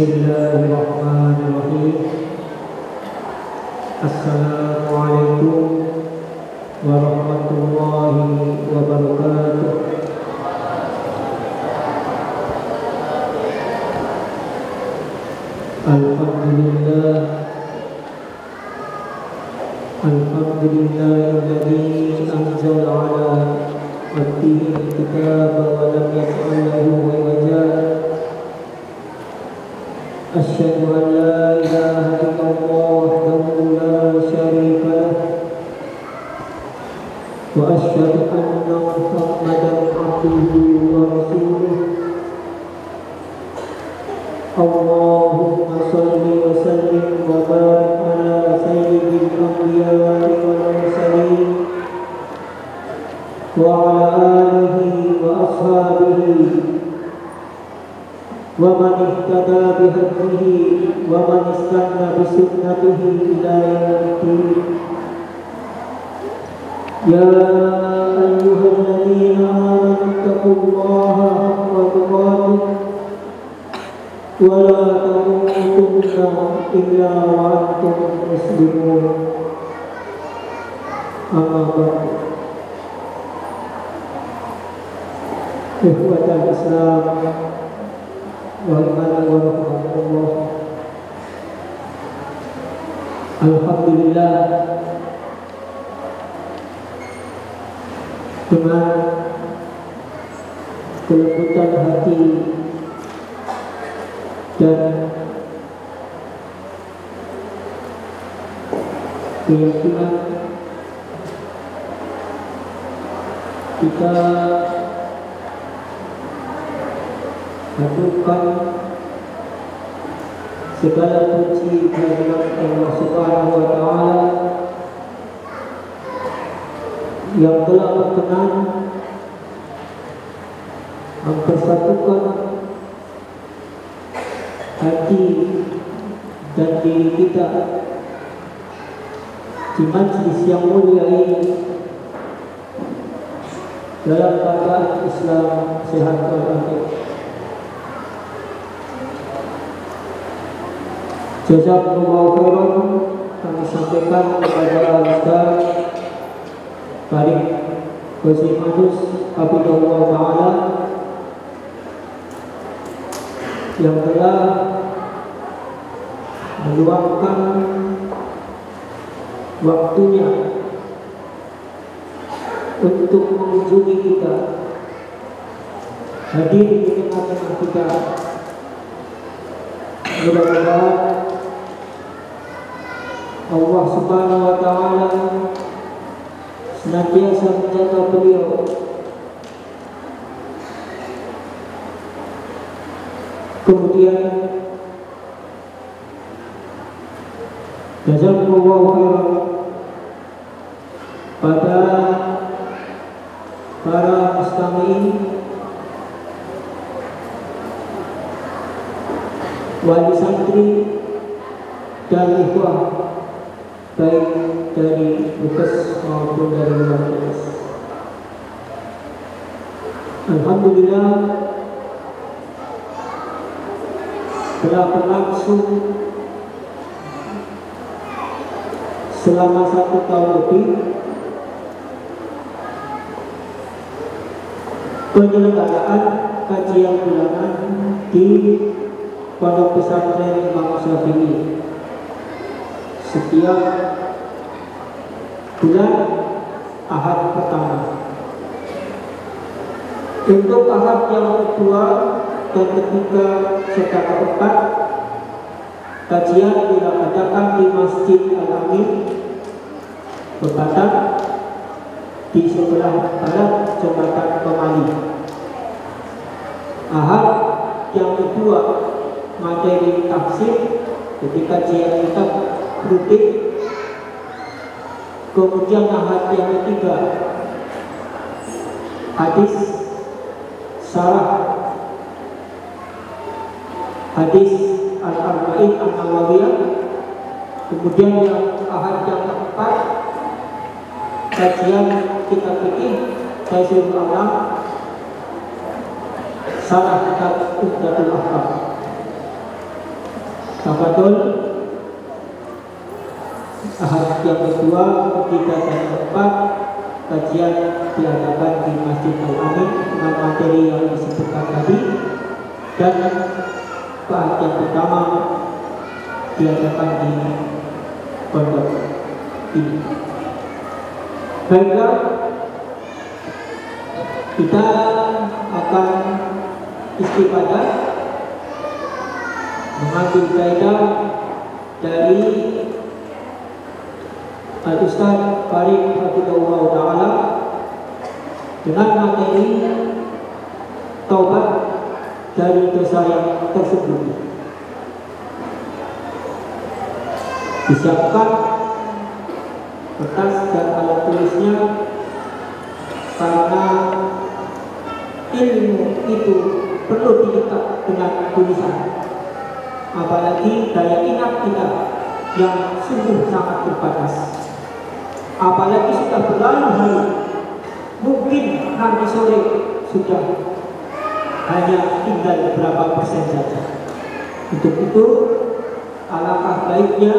Bismillahirrahmanirrahim. Assalamualaikum warahmatullahi wabarakatuh. Alhamdulillah, alhamdulillahilladzi anzala ala abdihi al-kitaba wa lam yaj'al lahu iwaja. Asyhadu an la ilaha illallah wahdahu la syarika lah wa asyhadu anna Muhammadan abduhu wa rasuluh. Allahumma salli wa sallim wa barik ala sayyidil anbiya'i wal mursalin wa ala alihi wa ashabihi wa man ihtada bihadihi wa man istanna bisunnatihi ila yaumiddin. Ya ayyuhalladzina amanu taqullaha haqqa tuqatih wa la tamutunna illa wa antum muslimun. Amma ba'du. Ikhwatal Islam warahmatullah. Alhamdulillah, dengan kelembutan hati dan keyakinan kita haturkan segala puji kehadirat Allah Subhanahu wa taala yang telah berkenan mempersatukan hati dan diri kita di majlis yang mulia ini dalam keadaan Islam sehat walafiat. Jazakumullahu khairan kami sampaikan kepada Ustaz Farid Qasimanus Hafizahullah Ta'ala yang telah meluangkan waktunya untuk mengunjungi kita, hadir di tengah-tengah kita. Mudah-mudahan Allah Subhanahu wa taala senantiasa menjaga beliau, kemudian jazakumullahu khairan pada para mustami'in, wali santri dan ikhwah baik dari Bekes maupun dari luar Bekes. Alhamdulillah telah berlangsung selama 1 tahun lebih penyelenggaraan kajian bulanan di Pondok Pesantren Imam Syafi'i setiap bulan Ahad pertama. Untuk Ahad yang kedua dan ketiga serta keempat, kajian dilaksanakan di Masjid Al-Amin Bekatan di sebelah barat Jembatan Pemali. Ahad yang kedua materi tafsir, ketika kajian kitab rutin. Kemudian ahad yang ketiga hadis syarah hadis Al-Arba'in An-Nawawiyah. Kemudian yang ahad yang keempat kajian kitab fikih Tafsirul Alam syarah kitab Umdatul Ahkam. Tafadhol Ahad yang kedua, ketiga dan keempat kajian diadakan di Masjid Al-Amin dengan materi yang disebutkan tadi, dan Ahad yang pertama diadakan di pondok ini. Baiklah, kita akan istifadah mengambil faedah dari Al-Ustaz Farid Hafizahullah Ta'ala dengan materi taubat dari dosa yang tersembunyi. Disiapkan kertas dan alat tulisnya, karena ilmu itu perlu diikat dengan tulisan, apalagi daya ingat kita yang sungguh sangat terbatas. Apalagi sudah berlalu hari, mungkin nanti sore sudah hanya tinggal berapa persen saja. Untuk itu alangkah baiknya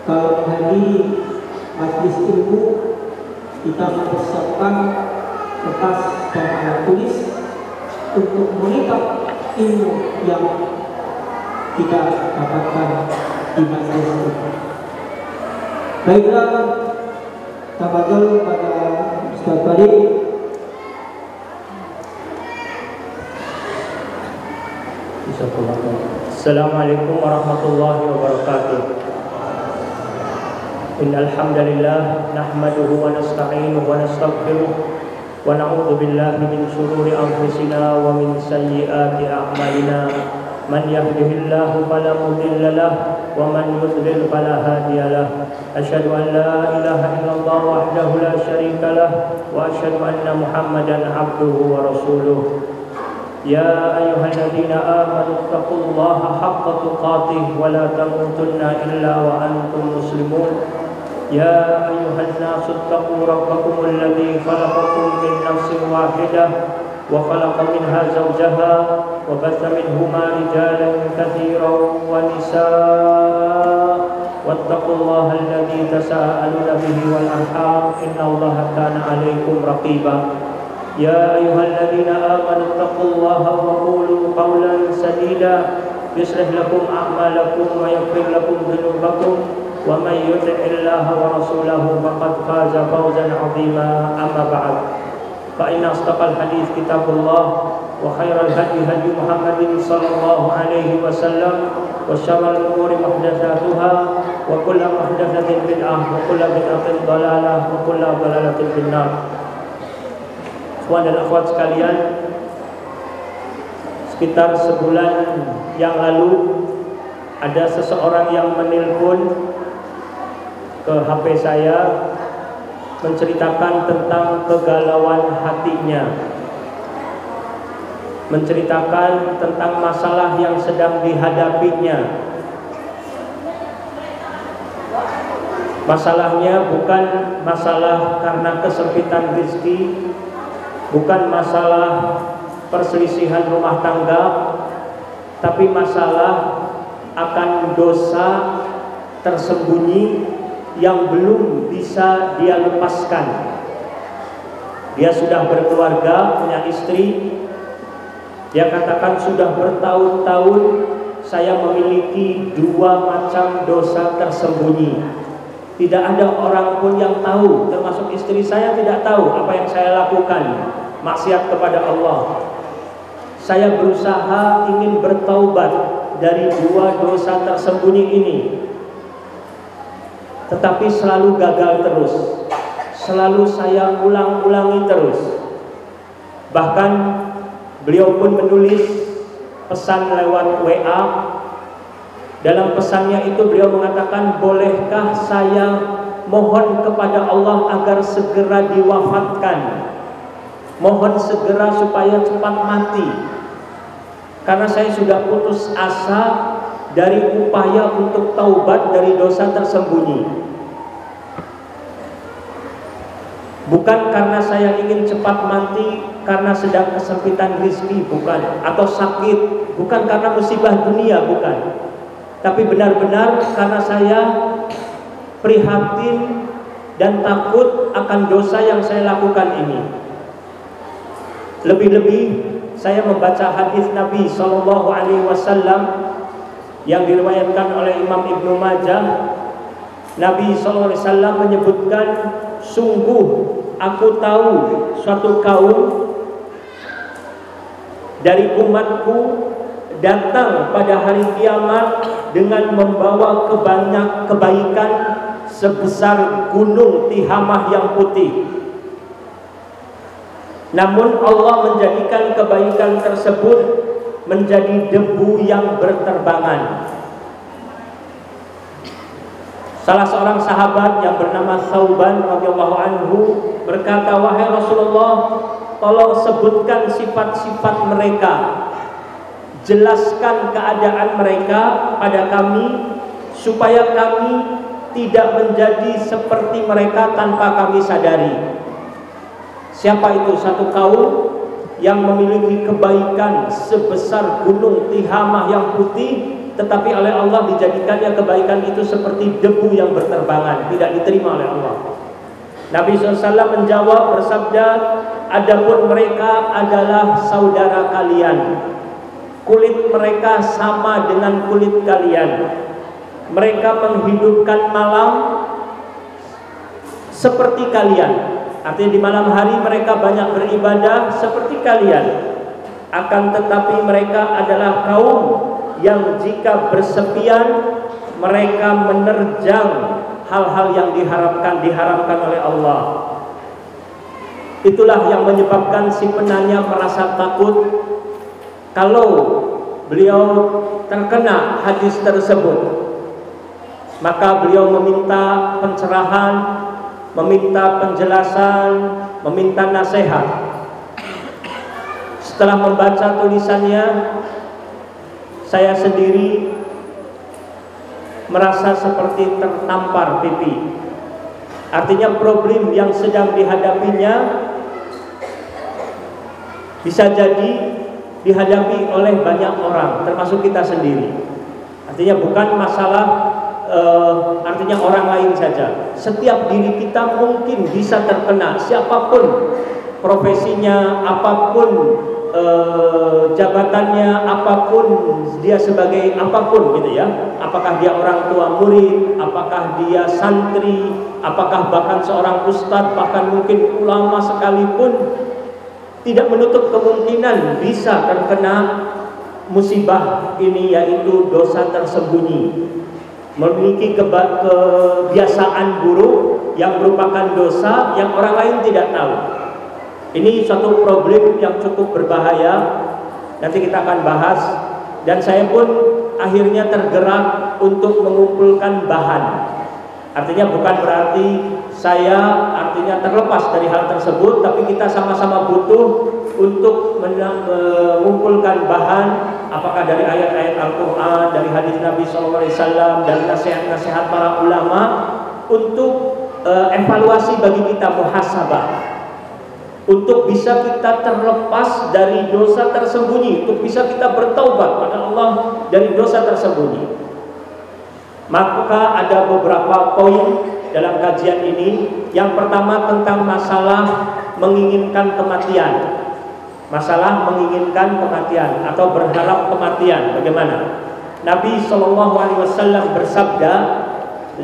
kalau menghadiri majelis ilmu kita mempersiapkan kertas dan alat tulis untuk mengikat ilmu yang kita dapatkan di majelis ini. Baiklah, tafadhol pada Ustaz Farid. Assalamualaikum warahmatullahi wabarakatuh. Innal hamdalillah nahmaduhu wa nasta'inuhu wa nastaghfiruh wa na'udzu billahi min shururi anfusina wa min sayyiati a'malina. Man yahdihillahu fala mudilla lahu wa man yudlil fala hadiya lahu. Asyhadu an la ilaha illallah wahdahu la syarika lahu wa asyhadu anna Muhammadan abduhu wa rasuluh. Ya ayyuhalladzina amanu taqullaha haqqa tuqatih wa la tamutunna illa wa antum muslimun. Ya ayyuhan nasu taqu rabbakumul ladzi khalaqakum min nafsin wahidah wa khalaqa minha zawjaha wa batha minhuma rijalan katsiran wa nisaa wattaqullaha alladzi tasaaluna bihi wal arham innallaha kana 'alaikum raqiba. Ya ayyuhalladzina amanu taqullaha wa qulu qawlan sadida yuslih lakum a'malakum wa yaghfir lakum dhunubakum wa may yuti'illaha wa rasulahu faqad faza fawzan 'azima. Amma ba'd. Fa inna asdaqal hadits kitabullah wa khairal hadi hadi Muhammadin sallallahu alaihi wasallam wa syarrul umuri muhdatsatuha wa kullu muhdatsatin bid'ah wa kullu bid'atin dhalalah wa kullu dhalalatin finnar. Ikhwan dan akhwat sekalian, sekitar sebulan yang lalu ada seseorang yang menelpon ke HP saya menceritakan tentang kegalauan hatinya, menceritakan tentang masalah yang sedang dihadapinya. Masalahnya bukan masalah karena kesempitan rezeki, bukan masalah perselisihan rumah tangga, tapi masalah akan dosa tersembunyi yang belum bisa dia lepaskan. Dia sudah berkeluarga, punya istri. Dia katakan sudah bertahun-tahun saya memiliki 2 macam dosa tersembunyi. Tidak ada orang pun yang tahu, termasuk istri saya tidak tahu apa yang saya lakukan, maksiat kepada Allah. Saya berusaha ingin bertaubat dari 2 dosa tersembunyi ini, tetapi selalu gagal terus. Selalu saya ulang-ulangi terus. Bahkan beliau pun menulis pesan lewat WA. Dalam pesannya itu beliau mengatakan, bolehkah saya mohon kepada Allah agar segera diwafatkan, mohon segera supaya cepat mati, karena saya sudah putus asa dari upaya untuk taubat dari dosa tersembunyi. Bukan karena saya ingin cepat mati karena sedang kesempitan rezeki, bukan, atau sakit, bukan karena musibah dunia, bukan. Tapi benar-benar karena saya prihatin dan takut akan dosa yang saya lakukan ini. Lebih-lebih saya membaca hadis Nabi SAW yang diriwayatkan oleh Imam Ibnu Majah. Nabi SAW menyebutkan, sungguh aku tahu suatu kaum dari umatku datang pada hari kiamat dengan membawa banyak kebaikan sebesar gunung Tihamah yang putih. Namun Allah menjadikan kebaikan tersebut menjadi debu yang berterbangan. Salah seorang sahabat yang bernama Thauban radhiyallahu anhu berkata, wahai Rasulullah, tolong sebutkan sifat-sifat mereka, jelaskan keadaan mereka pada kami supaya kami tidak menjadi seperti mereka tanpa kami sadari. Siapa itu? Satu kaum yang memiliki kebaikan sebesar gunung Tihamah yang putih, tetapi oleh Allah dijadikannya kebaikan itu seperti debu yang berterbangan, tidak diterima oleh Allah. Nabi SAW menjawab bersabda, adapun mereka adalah saudara kalian, kulit mereka sama dengan kulit kalian, mereka menghidupkan malam seperti kalian. Artinya di malam hari mereka banyak beribadah seperti kalian. Akan tetapi mereka adalah kaum yang jika bersepian mereka menerjang hal-hal yang diharamkan oleh Allah. Itulah yang menyebabkan si penanya merasa takut kalau beliau terkena hadis tersebut. Maka beliau meminta pencerahan, meminta penjelasan, meminta nasihat. Setelah membaca tulisannya, saya sendiri merasa seperti tertampar pipi. Artinya problem yang sedang dihadapinya bisa jadi dihadapi oleh banyak orang, termasuk kita sendiri. Artinya bukan masalah artinya orang lain saja. Setiap diri kita mungkin bisa terkena, siapapun profesinya, apapun jabatannya, apapun dia sebagai apapun gitu ya. Apakah dia orang tua murid, apakah dia santri, apakah bahkan seorang ustadz, bahkan mungkin ulama sekalipun, tidak menutup kemungkinan bisa terkena musibah ini, yaitu dosa tersembunyi. Memiliki kebiasaan buruk yang merupakan dosa yang orang lain tidak tahu. Ini suatu problem yang cukup berbahaya. Nanti kita akan bahas. Dan saya pun akhirnya tergerak untuk mengumpulkan bahan. Artinya bukan berarti saya artinya terlepas dari hal tersebut, tapi kita sama-sama butuh untuk mengumpulkan bahan, apakah dari ayat-ayat Al-Quran, dari hadis Nabi SAW, dan nasihat-nasihat para ulama untuk evaluasi bagi kita, muhasabah, untuk bisa kita terlepas dari dosa tersembunyi, untuk bisa kita bertaubat pada Allah dari dosa tersembunyi. Maka ada beberapa poin dalam kajian ini. Yang pertama tentang masalah menginginkan kematian. Masalah menginginkan kematian atau berharap kematian. Bagaimana? Nabi SAW bersabda,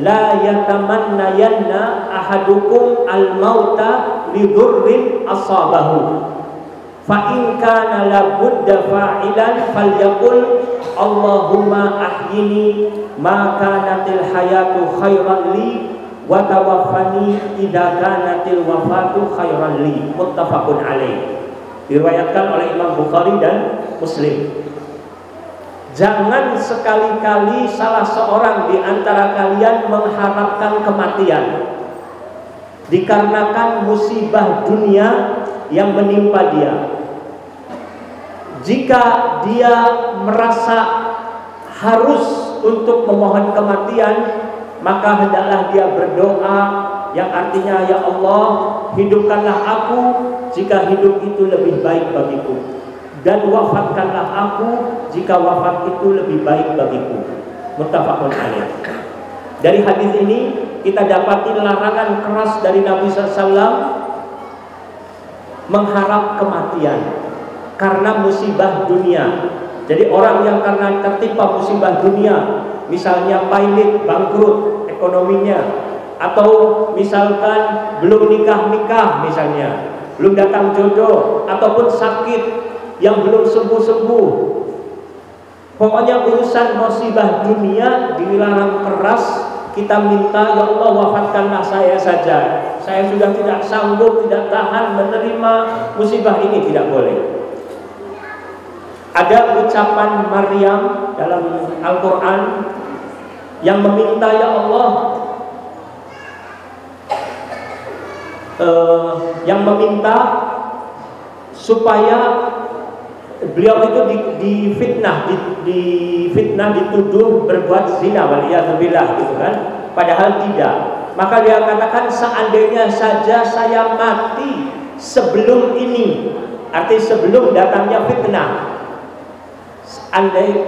la yatamannayanna ahadukum al-mauta lidurrin asabahu. Fa in kana la budda fa'ilan falyaqul Allahumma ahyini ma kanatil hayatu khairan li wa tawaffani idza kanatil wafatu khairan li. Muttafaqun alaih. Diriwayatkan oleh Imam Bukhari dan Muslim. Jangan sekali-kali salah seorang di antara kalian mengharapkan kematian dikarenakan musibah dunia yang menimpa dia. Jika dia merasa harus untuk memohon kematian, maka hendaklah dia berdoa yang artinya ya Allah, hidupkanlah aku jika hidup itu lebih baik bagiku, dan wafatkanlah aku jika wafat itu lebih baik bagiku. Muttafaqun alaih. Dari hadis ini kita dapati larangan keras dari Nabi SAW mengharap kematian karena musibah dunia. Jadi orang yang karena tertimpa musibah dunia, misalnya pailit, bangkrut ekonominya, atau misalkan belum nikah misalnya, belum datang jodoh, ataupun sakit yang belum sembuh-sembuh, pokoknya urusan musibah dunia dilarang keras. Kita minta, ya Allah wafatkanlah saya saja, saya sudah tidak sanggup, tidak tahan menerima musibah ini. Tidak boleh. Ada ucapan Maryam dalam Al-Quran yang meminta, ya Allah, yang meminta supaya beliau itu difitnah, dituduh berbuat zina, waliyadzubillah, gitu kan. Padahal tidak. Maka dia katakan, seandainya saja saya mati sebelum ini, arti sebelum datangnya fitnah.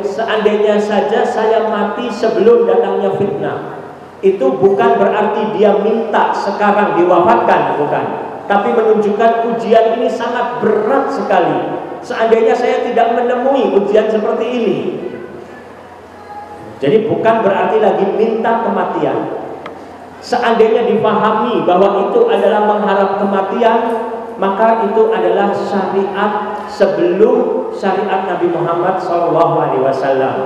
Seandainya saja saya mati sebelum datangnya fitnah, itu bukan berarti dia minta sekarang diwafatkan, bukan. Tapi menunjukkan ujian ini sangat berat sekali. Seandainya saya tidak menemui ujian seperti ini. Jadi bukan berarti lagi minta kematian. Seandainya dipahami bahwa itu adalah mengharap kematian, maka itu adalah syariat sebelum syariat Nabi Muhammad SAW.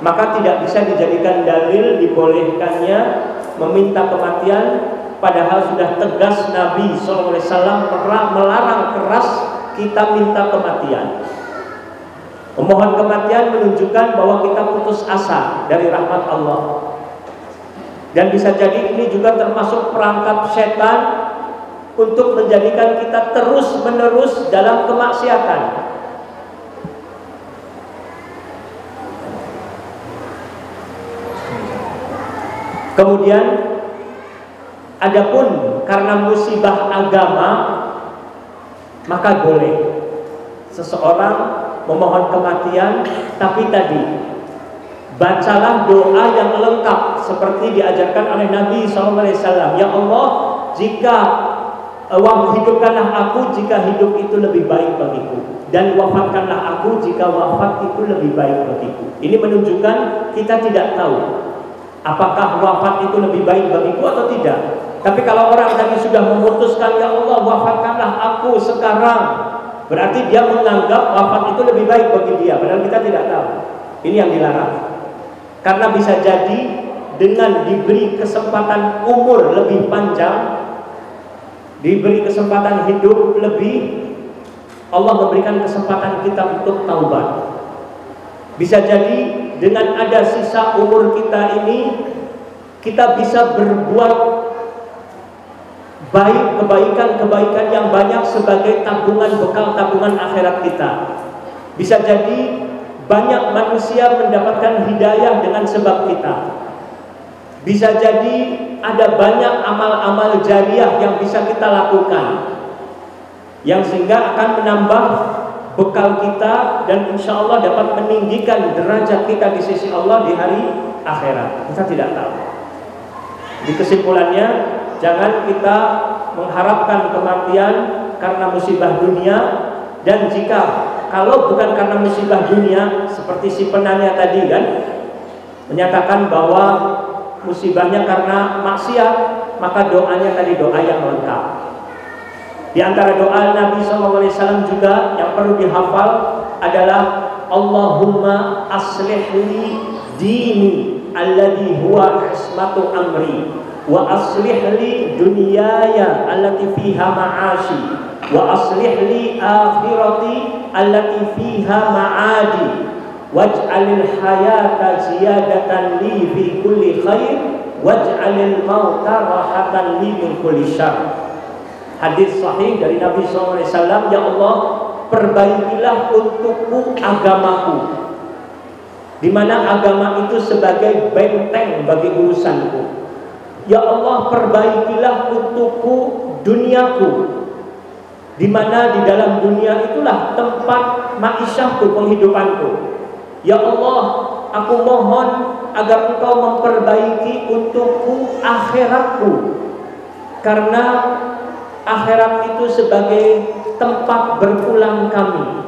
Maka tidak bisa dijadikan dalil dibolehkannya meminta kematian, padahal sudah tegas Nabi SAW pernah melarang keras kita minta kematian. Memohon kematian menunjukkan bahwa kita putus asa dari rahmat Allah. Dan bisa jadi ini juga termasuk perangkap setan untuk menjadikan kita terus-menerus dalam kemaksiatan. Kemudian adapun karena musibah agama, maka boleh seseorang memohon kematian, tapi tadi bacalah doa yang lengkap seperti diajarkan oleh Nabi SAW. Ya Allah, jika hidupkanlah aku jika hidup itu lebih baik bagiku, dan wafatkanlah aku jika wafat itu lebih baik bagiku. Ini menunjukkan kita tidak tahu apakah wafat itu lebih baik bagiku atau tidak. Tapi kalau orang tadi sudah memutuskan, ya Allah wafatkanlah aku sekarang, berarti dia menganggap wafat itu lebih baik bagi dia, padahal kita tidak tahu. Ini yang dilarang. Karena bisa jadi dengan diberi kesempatan umur lebih panjang, diberi kesempatan hidup lebih, Allah memberikan kesempatan kita untuk taubat. Bisa jadi dengan ada sisa umur kita ini, kita bisa berbuat baik, kebaikan-kebaikan yang banyak sebagai tabungan, bekal tabungan akhirat kita. Bisa jadi banyak manusia mendapatkan hidayah dengan sebab kita. Bisa jadi ada banyak amal-amal jariah yang bisa kita lakukan, yang sehingga akan menambah bekal kita dan insya Allah dapat meninggikan derajat kita di sisi Allah di hari akhirat. Kita tidak tahu. Di kesimpulannya, jangan kita mengharapkan kematian karena musibah dunia. Dan jika kalau bukan karena musibah dunia, seperti si penanya tadi kan, menyatakan bahwa musibahnya karena maksiat, maka doanya tadi doa yang lengkap. Di antara doa Nabi SAW juga yang perlu dihafal adalah Allahumma aslih li dini alladhi huwa ismatu amri, wa aslih li dunyaya allati fiha ma'ashi, wa aslih li akhirati allati fiha ma'adi, waj'alil hayata ziyadatan li fi kulli khair, waj'alil mauta rahatan li min kulli syarr. Hadis sahih dari Nabi SAW, ya Allah, perbaikilah untukku agamaku, di mana agama itu sebagai benteng bagi urusanku. Ya Allah, perbaikilah untukku duniaku, di mana di dalam dunia itulah tempat ma'isyahku, penghidupanku. Ya Allah, aku mohon agar Engkau memperbaiki untukku akhiratku, karena akhirat itu sebagai tempat berpulang kami.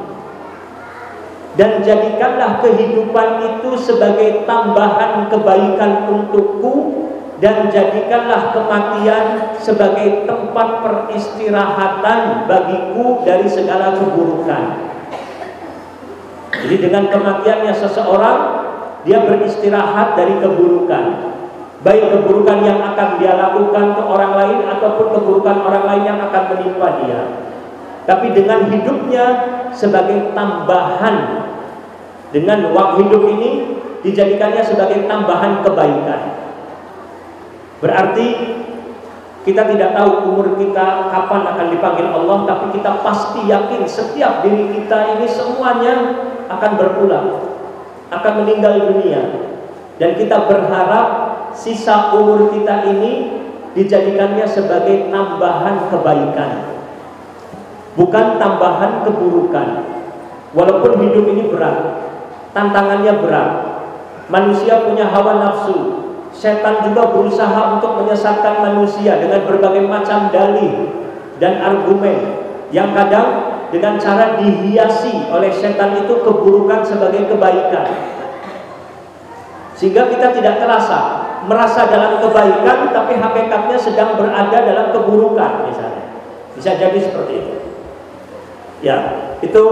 Dan jadikanlah kehidupan itu sebagai tambahan kebaikan untukku, dan jadikanlah kematian sebagai tempat peristirahatan bagiku dari segala keburukan. Jadi dengan kematiannya seseorang, dia beristirahat dari keburukan, baik keburukan yang akan dia lakukan ke orang lain ataupun keburukan orang lain yang akan menimpa dia. Tapi dengan hidupnya sebagai tambahan, dengan waktu hidup ini dijadikannya sebagai tambahan kebaikan. Berarti kita tidak tahu umur kita kapan akan dipanggil Allah, tapi kita pasti yakin setiap diri kita ini semuanya akan berpulang, akan meninggal dunia. Dan kita berharap sisa umur kita ini dijadikannya sebagai tambahan kebaikan, bukan tambahan keburukan. Walaupun hidup ini berat, tantangannya berat, manusia punya hawa nafsu, setan juga berusaha untuk menyesatkan manusia dengan berbagai macam dalih dan argumen yang kadang dengan cara dihiasi oleh setan itu keburukan sebagai kebaikan, sehingga kita tidak merasa dalam kebaikan, tapi hakikatnya sedang berada dalam keburukan. Misalnya bisa jadi seperti itu. Ya, itu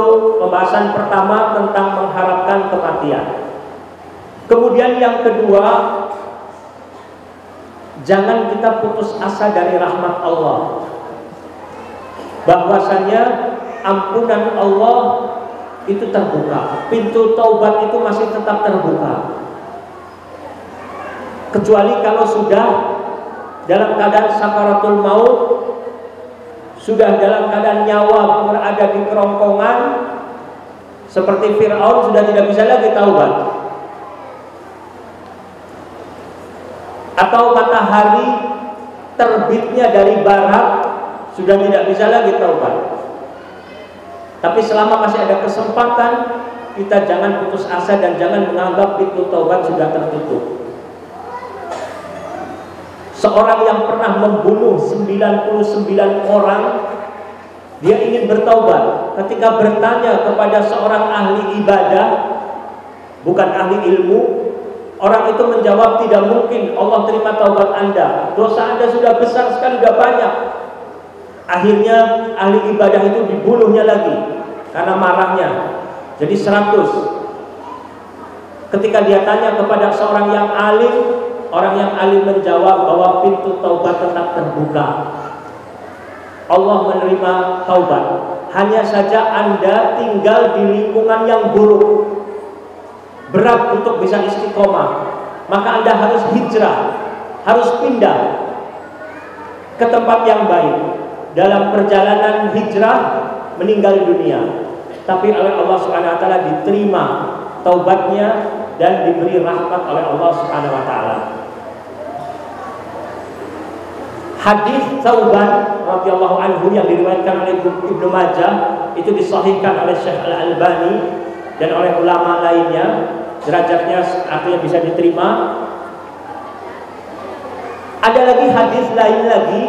pembahasan pertama tentang mengharapkan kematian. Kemudian yang kedua, jangan kita putus asa dari rahmat Allah, bahwasanya ampunan Allah itu terbuka, pintu taubat itu masih tetap terbuka, kecuali kalau sudah dalam keadaan sakaratul maut, sudah dalam keadaan nyawa berada di kerongkongan seperti Fir'aun, sudah tidak bisa lagi taubat. Atau matahari terbitnya dari barat, sudah tidak bisa lagi taubat. Tapi selama masih ada kesempatan, kita jangan putus asa dan jangan menganggap pintu taubat sudah tertutup. Seorang yang pernah membunuh 99 orang, dia ingin bertaubat. Ketika bertanya kepada seorang ahli ibadah, bukan ahli ilmu, orang itu menjawab, tidak mungkin Allah terima taubat Anda, dosa Anda sudah besar sekali, sudah banyak. Akhirnya ahli ibadah itu dibunuhnya lagi karena marahnya, jadi 100. Ketika dia tanya kepada seorang yang alim, orang yang alim menjawab bahwa pintu taubat tetap terbuka. Allah menerima taubat, hanya saja Anda tinggal di lingkungan yang buruk, berat untuk bisa istiqomah, maka Anda harus hijrah, harus pindah ke tempat yang baik. Dalam perjalanan hijrah meninggal dunia, tapi oleh Allah Subhanahu wa taala diterima taubatnya dan diberi rahmat oleh Allah Subhanahu wa taala. Hadis Tsauban radhiyallahu anhu yang diriwayatkan oleh Ibnu Majah itu disahihkan oleh Syekh Al-Albani dan oleh ulama lainnya, derajatnya artinya bisa diterima. Ada lagi hadis lain lagi,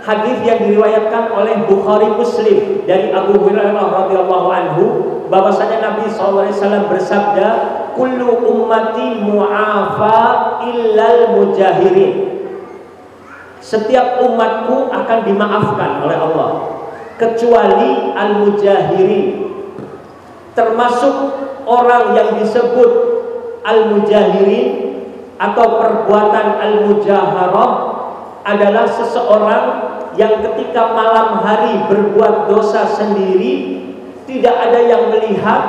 hadis yang diriwayatkan oleh Bukhari Muslim dari Abu Hurairah radhiyallahu anhu, bahwasanya Nabi SAW bersabda, kullu ummati mu'afa illal mujahirin. Setiap umatku akan dimaafkan oleh Allah kecuali al-mujahirin, termasuk orang yang disebut al-mujahirin atau perbuatan al-mujaharah adalah seseorang yang ketika malam hari berbuat dosa sendiri, tidak ada yang melihat,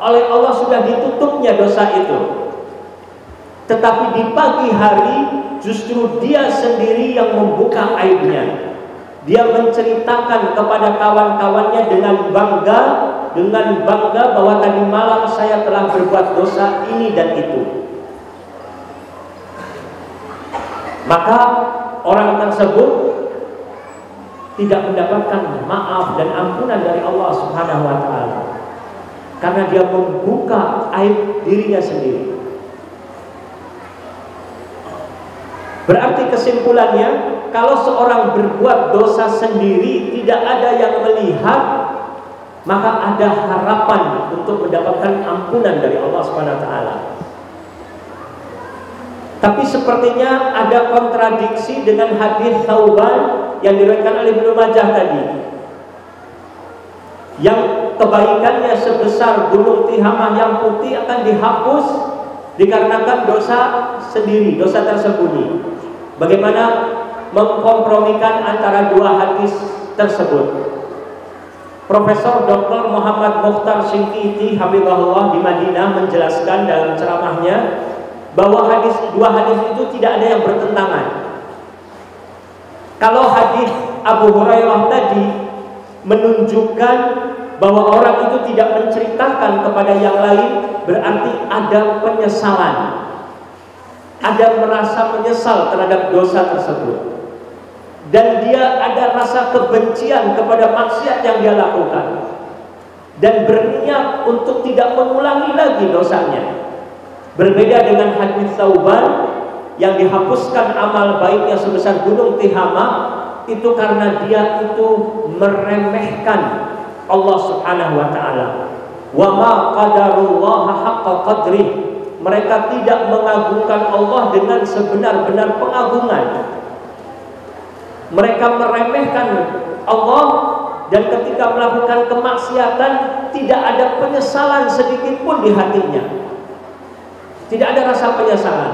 oleh Allah sudah ditutupnya dosa itu. Tetapi di pagi hari justru dia sendiri yang membuka aibnya. Dia menceritakan kepada kawan-kawannya dengan bangga bahwa tadi malam saya telah berbuat dosa ini dan itu. Maka orang tersebut tidak mendapatkan maaf dan ampunan dari Allah Subhanahu wa taala karena dia membuka aib dirinya sendiri. Berarti kesimpulannya, kalau seorang berbuat dosa sendiri tidak ada yang melihat, maka ada harapan untuk mendapatkan ampunan dari Allah Subhanahu wa taala. Tapi sepertinya ada kontradiksi dengan hadis Thauban yang diriwayatkan oleh Ibnu Majah tadi, yang kebaikannya sebesar gunung Tihamah yang putih akan dihapus dikarenakan dosa sendiri, dosa tersembunyi. Bagaimana mengkompromikan antara dua hadis tersebut? Profesor Dr. Muhammad Mukhtar Syinqiti Habibullah di Madinah menjelaskan dalam ceramahnya bahwa dua hadis itu tidak ada yang bertentangan. Kalau hadis Abu Hurairah tadi menunjukkan bahwa orang itu tidak menceritakan kepada yang lain, berarti ada penyesalan, ada merasa menyesal terhadap dosa tersebut, dan dia ada rasa kebencian kepada maksiat yang dia lakukan dan berniat untuk tidak mengulangi lagi dosanya. Berbeda dengan hadis Thauban yang dihapuskan amal baiknya sebesar gunung Tihamah, itu karena dia itu meremehkan Allah Subhanahu wa taala. Wa ma qadarullaha haqqa qadrih. Mereka tidak mengagungkan Allah dengan sebenar-benar pengagungan. Mereka meremehkan Allah, dan ketika melakukan kemaksiatan tidak ada penyesalan sedikit pun di hatinya. Tidak ada rasa penyesalan,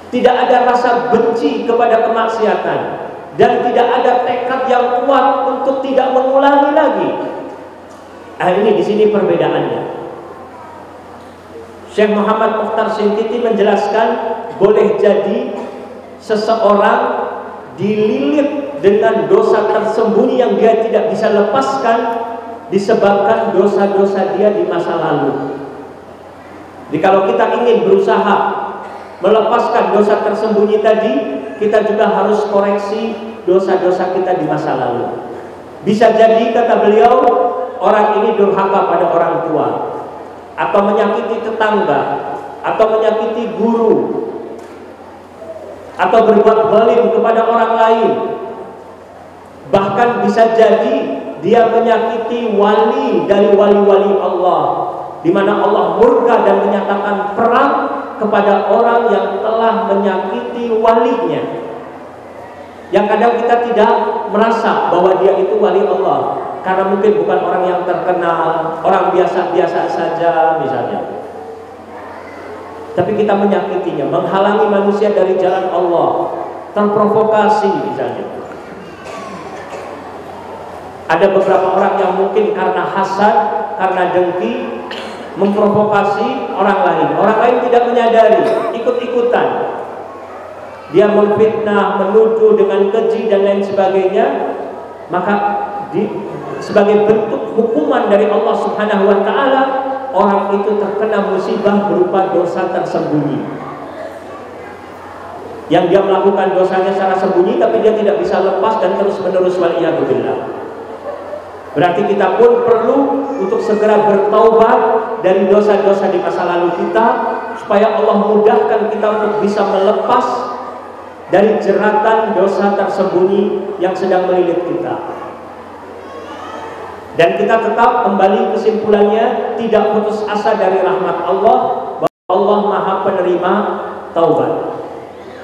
tidak ada rasa benci kepada kemaksiatan, dan tidak ada tekad yang kuat untuk tidak mengulangi lagi. Ini di sini perbedaannya. Syekh Muhammad Mukhtar Syinqiti menjelaskan, boleh jadi seseorang dililit dengan dosa tersembunyi yang dia tidak bisa lepaskan disebabkan dosa-dosa dia di masa lalu. Jadi kalau kita ingin berusaha melepaskan dosa tersembunyi tadi, kita juga harus koreksi dosa-dosa kita di masa lalu. Bisa jadi, kata beliau, orang ini durhaka pada orang tua, atau menyakiti tetangga, atau menyakiti guru, atau berbuat zalim kepada orang lain. Bahkan bisa jadi dia menyakiti wali dari wali-wali Allah, di mana Allah murka dan menyatakan perang kepada orang yang telah menyakiti walinya. Yang kadang kita tidak merasa bahwa dia itu wali Allah, karena mungkin bukan orang yang terkenal, orang biasa-biasa saja misalnya. Tapi kita menyakitinya, menghalangi manusia dari jalan Allah, terprovokasi misalnya. Ada beberapa orang yang mungkin karena hasad, karena dengki, memprovokasi orang lain. Orang lain tidak menyadari, ikut-ikutan. Dia memfitnah, menuduh dengan keji dan lain sebagainya. Maka sebagai bentuk hukuman dari Allah Subhanahu wa taala, orang itu terkena musibah berupa dosa tersembunyi. Yang dia melakukan dosanya secara sembunyi, tapi dia tidak bisa lepas dan terus-menerus, waliyadzubillah. Berarti kita pun perlu untuk segera bertaubat dari dosa-dosa di masa lalu kita, supaya Allah mudahkan kita untuk bisa melepas dari jeratan dosa tersembunyi yang sedang melilit kita. Dan kita tetap kembali kesimpulannya, tidak putus asa dari rahmat Allah, bahwa Allah Maha penerima taubat.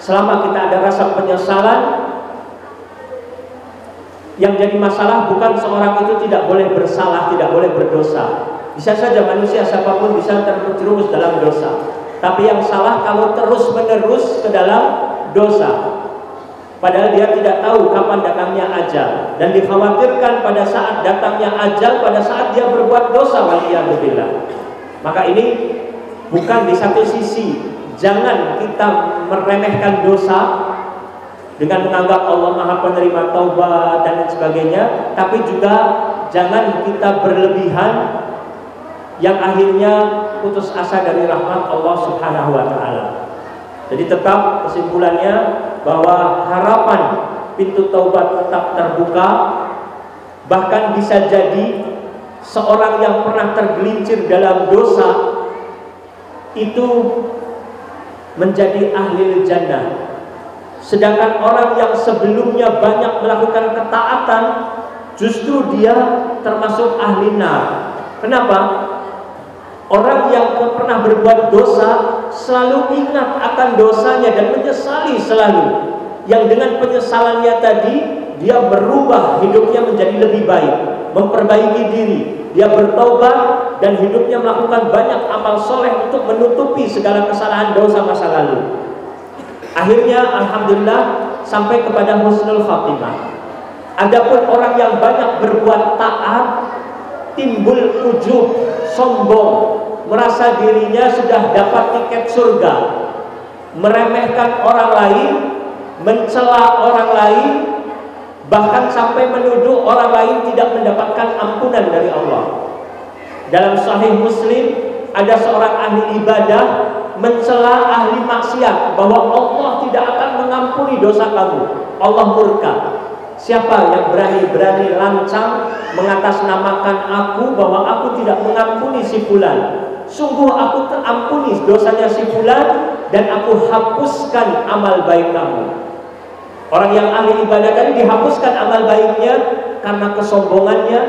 Selama kita ada rasa penyesalan, yang jadi masalah bukan seorang itu tidak boleh bersalah, tidak boleh berdosa. Bisa saja manusia siapapun bisa terjerumus dalam dosa. Tapi yang salah kalau terus menerus ke dalam dosa, padahal dia tidak tahu kapan datangnya ajal, dan dikhawatirkan pada saat datangnya ajal, pada saat dia berbuat dosa, waliyadzubillah. Maka ini bukan di satu sisi jangan kita meremehkan dosa dengan menganggap Allah Maha penerima taubat dan lain sebagainya, tapi juga jangan kita berlebihan yang akhirnya putus asa dari rahmat Allah Subhanahu wa taala. Jadi tetap kesimpulannya bahwa harapan pintu taubat tetap terbuka. Bahkan bisa jadi seorang yang pernah tergelincir dalam dosa itu menjadi ahli jannah. Sedangkan orang yang sebelumnya banyak melakukan ketaatan, justru dia termasuk ahli nar. Kenapa? Orang yang pernah berbuat dosa selalu ingat akan dosanya dan menyesali selalu. Yang dengan penyesalannya tadi, dia berubah hidupnya menjadi lebih baik, memperbaiki diri. Dia bertaubat dan hidupnya melakukan banyak amal soleh untuk menutupi segala kesalahan dosa masa lalu. Akhirnya alhamdulillah sampai kepada husnul khatimah. Adapun orang yang banyak berbuat taat, timbul ujub, sombong, merasa dirinya sudah dapat tiket surga, meremehkan orang lain, mencela orang lain, bahkan sampai menuduh orang lain tidak mendapatkan ampunan dari Allah. Dalam Sahih Muslim ada seorang ahli ibadah mencela ahli maksiat bahwa Allah tidak akan mengampuni dosa kamu, Allah murka. Siapa yang berani-berani lancang mengatasnamakan aku bahwa aku tidak mengampuni si fulan? Sungguh aku terampuni dosanya si fulan dan aku hapuskan amal baik kamu. Orang yang ahli ibadah tadi dihapuskan amal baiknya karena kesombongannya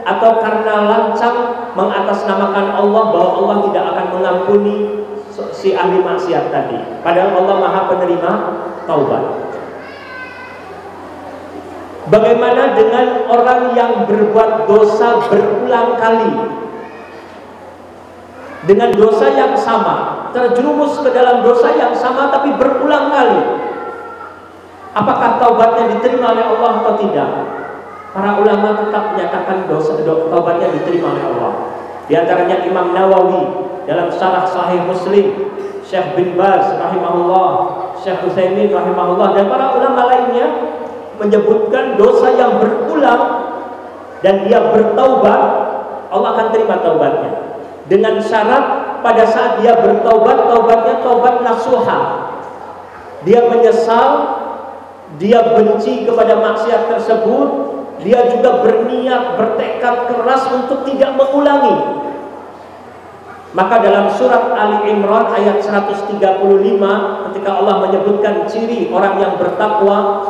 atau karena lancang mengatasnamakan Allah bahwa Allah tidak akan mengampuni si ahli maksiat tadi. Padahal Allah Maha penerima taubat. Bagaimana dengan orang yang berbuat dosa berulang kali dengan dosa yang sama, terjerumus ke dalam dosa yang sama tapi berulang kali? Apakah taubatnya diterima oleh Allah atau tidak? Para ulama tetap menyatakan taubatnya diterima oleh Allah. Di antaranya Imam Nawawi dalam Syarah Sahih Muslim, Syekh bin Baz rahimahullah, Syekh Utsaimin rahimahullah, dan para ulama lainnya menyebutkan dosa yang berulang dan dia bertaubat, Allah akan terima taubatnya. Dengan syarat pada saat dia bertaubat, taubatnya taubat nasuha. Dia menyesal, dia benci kepada maksiat tersebut, dia juga berniat, bertekad keras untuk tidak mengulangi. Maka dalam surat Ali Imran ayat 135 ketika Allah menyebutkan ciri orang yang bertakwa,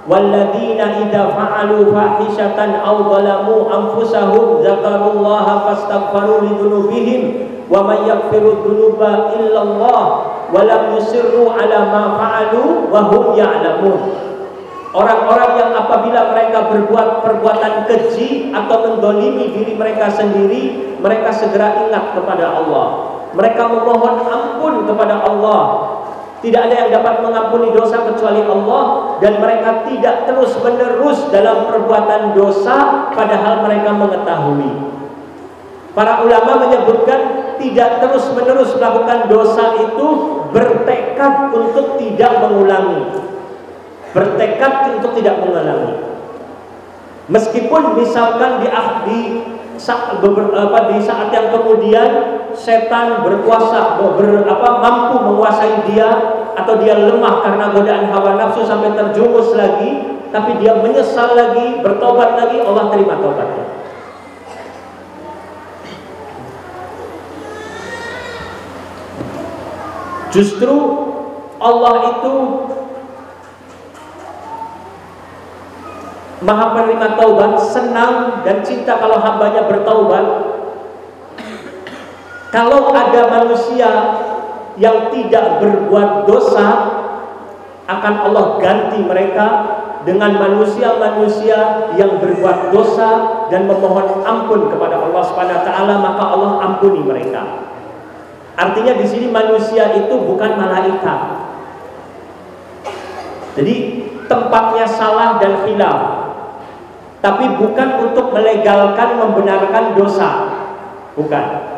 walladzina idza fa'alu fahishatan aw zalamu anfusahum dzakarullaha fastaghfaru lidzunubihim wa may yaghfiru dzunuba illallah wa lam yusirru ala ma fa'alu wa hum ya'lamun. Orang-orang yang apabila mereka berbuat perbuatan keji atau mendolimi diri mereka sendiri, mereka segera ingat kepada Allah. Mereka memohon ampun kepada Allah. Tidak ada yang dapat mengampuni dosa kecuali Allah, dan mereka tidak terus-menerus dalam perbuatan dosa padahal mereka mengetahui. Para ulama menyebutkan tidak terus-menerus melakukan dosa itu bertekad untuk tidak mengulangi. Bertekad untuk tidak mengulangi. Meskipun misalkan di saat yang kemudian setan berkuasa, mampu menguasai dia, atau dia lemah karena godaan hawa nafsu sampai terjumus lagi, tapi dia menyesal lagi, bertobat lagi, Allah terima tobatnya. Justru Allah itu Maha penerima taubat, senang dan cinta kalau hambanya bertaubat. Kalau ada manusia yang tidak berbuat dosa, akan Allah ganti mereka dengan manusia-manusia yang berbuat dosa dan memohon ampun kepada Allah Subhanahu wa taala, maka Allah ampuni mereka. Artinya di sini manusia itu bukan malaikat. Jadi tempatnya salah dan khilaf. Tapi bukan untuk melegalkan, membenarkan dosa, bukan.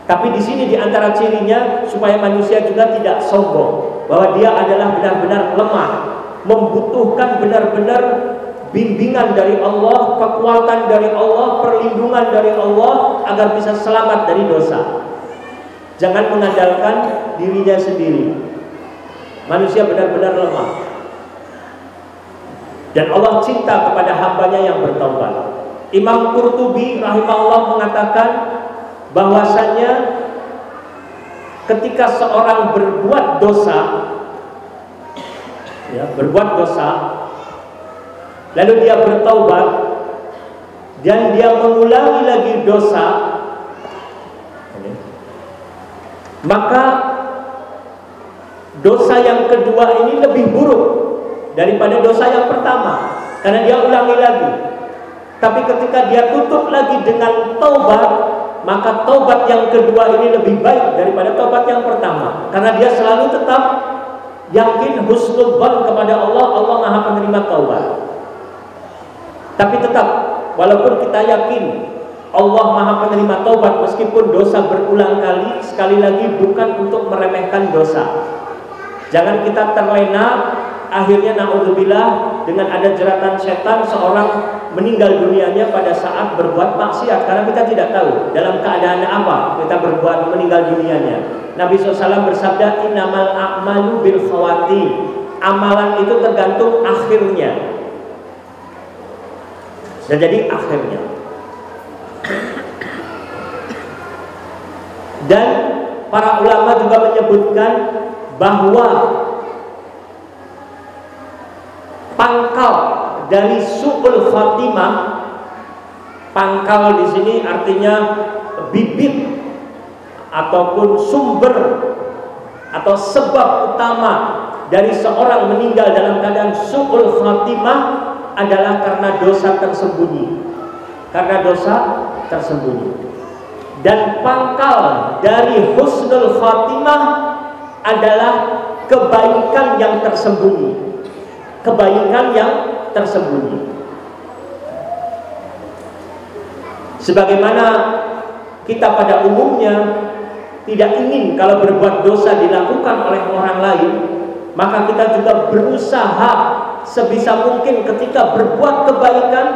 Tapi di sini di antara cirinya supaya manusia juga tidak sombong, bahwa dia adalah benar-benar lemah, membutuhkan benar-benar bimbingan dari Allah, kekuatan dari Allah, perlindungan dari Allah agar bisa selamat dari dosa. Jangan mengandalkan dirinya sendiri. Manusia benar-benar lemah. Dan Allah cinta kepada hambanya yang bertaubat. Imam Qurtubi rahimahullah mengatakan bahwasanya ketika seorang berbuat dosa, lalu dia bertaubat dan dia mengulangi lagi dosa, maka dosa yang kedua ini lebih buruk daripada dosa yang pertama, karena dia ulangi lagi. Tapi ketika dia tutup lagi dengan taubat, maka taubat yang kedua ini lebih baik daripada taubat yang pertama, karena dia selalu tetap yakin husnudzon kepada Allah. Allah Maha penerima taubat. Tapi tetap, walaupun kita yakin Allah Maha penerima taubat, meskipun dosa berulang kali, sekali lagi bukan untuk meremehkan dosa. Jangan kita terlena, akhirnya na'udzubillah dengan ada jeratan setan seorang meninggal dunianya pada saat berbuat maksiat, karena kita tidak tahu dalam keadaan apa kita berbuat meninggal dunianya. Nabi SAW bersabda, innamal a'malu bil khawati. Amalan itu tergantung akhirnya. Dan jadi akhirnya. Dan para ulama juga menyebutkan bahwa pangkal dari su'ul khatimah, pangkal di sini artinya bibit ataupun sumber atau sebab utama dari seorang meninggal dalam keadaan su'ul khatimah adalah karena dosa tersembunyi. Karena dosa tersembunyi. Dan pangkal dari husnul khatimah adalah kebaikan yang tersembunyi. Kebaikan yang tersembunyi. Sebagaimana kita pada umumnya tidak ingin kalau berbuat dosa dilakukan oleh orang lain, maka kita juga berusaha sebisa mungkin ketika berbuat kebaikan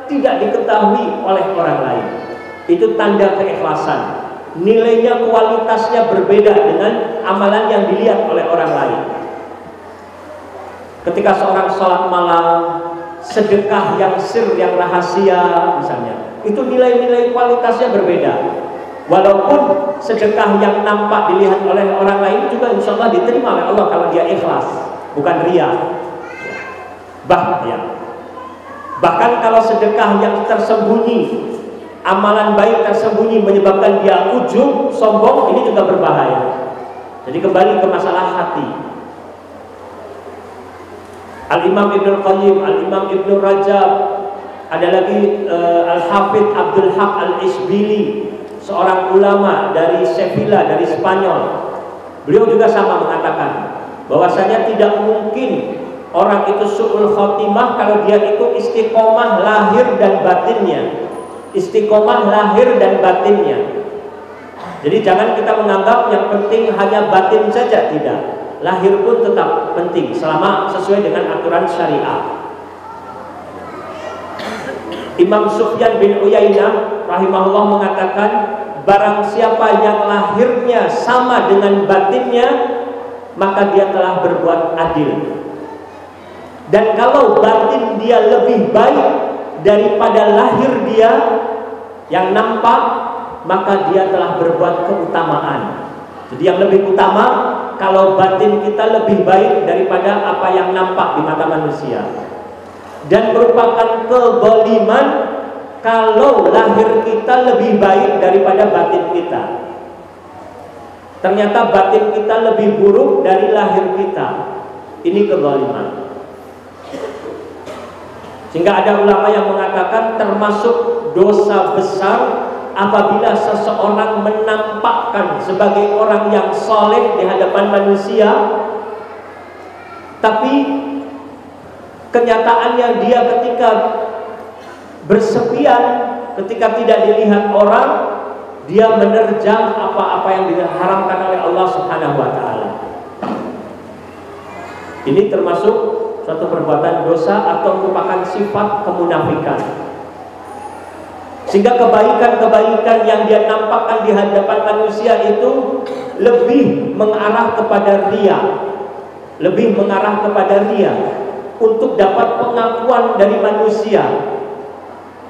tidak diketahui oleh orang lain. Itu tanda keikhlasan. Nilainya, kualitasnya berbeda dengan amalan yang dilihat oleh orang lain. Ketika seorang sholat malam, sedekah yang sir, yang rahasia misalnya, itu nilai-nilai kualitasnya berbeda. Walaupun sedekah yang nampak dilihat oleh orang lain juga insya Allah diterima oleh Allah kalau dia ikhlas, bukan riya. Bahkan kalau sedekah yang tersembunyi, amalan baik tersembunyi menyebabkan dia ujub, sombong, ini juga berbahaya. Jadi kembali ke masalah hati. Al-Imam Ibnu Qayyim, Al-Imam Ibnu Rajab, ada lagi Al-Hafidh Abdul Haq Al-Isbili, seorang ulama dari Sevilla, dari Spanyol. Beliau juga sama mengatakan bahwasanya tidak mungkin orang itu su'ul khotimah kalau dia itu istiqomah lahir dan batinnya. Istiqomah lahir dan batinnya. Jadi jangan kita menganggap yang penting hanya batin saja, tidak. Lahir pun tetap penting selama sesuai dengan aturan syariah. Imam Sufyan bin Uyainah rahimahullah mengatakan, barang siapa yang lahirnya sama dengan batinnya, maka dia telah berbuat adil. Dan kalau batin dia lebih baik daripada lahir dia yang nampak, maka dia telah berbuat keutamaan. Jadi yang lebih utama kalau batin kita lebih baik daripada apa yang nampak di mata manusia. Dan merupakan kezaliman kalau lahir kita lebih baik daripada batin kita. Ternyata batin kita lebih buruk dari lahir kita. Ini kezaliman. Sehingga ada ulama yang mengatakan termasuk dosa besar apabila seseorang menampakkan sebagai orang yang soleh di hadapan manusia, tapi kenyataannya dia ketika bersepian, ketika tidak dilihat orang, dia menerjang apa-apa yang diharamkan oleh Allah Subhanahu wa ta'ala. Ini termasuk suatu perbuatan dosa atau merupakan sifat kemunafikan. Sehingga kebaikan-kebaikan yang dia nampakkan di hadapan manusia itu lebih mengarah kepada riya. lebih mengarah kepada ria, untuk dapat pengakuan dari manusia,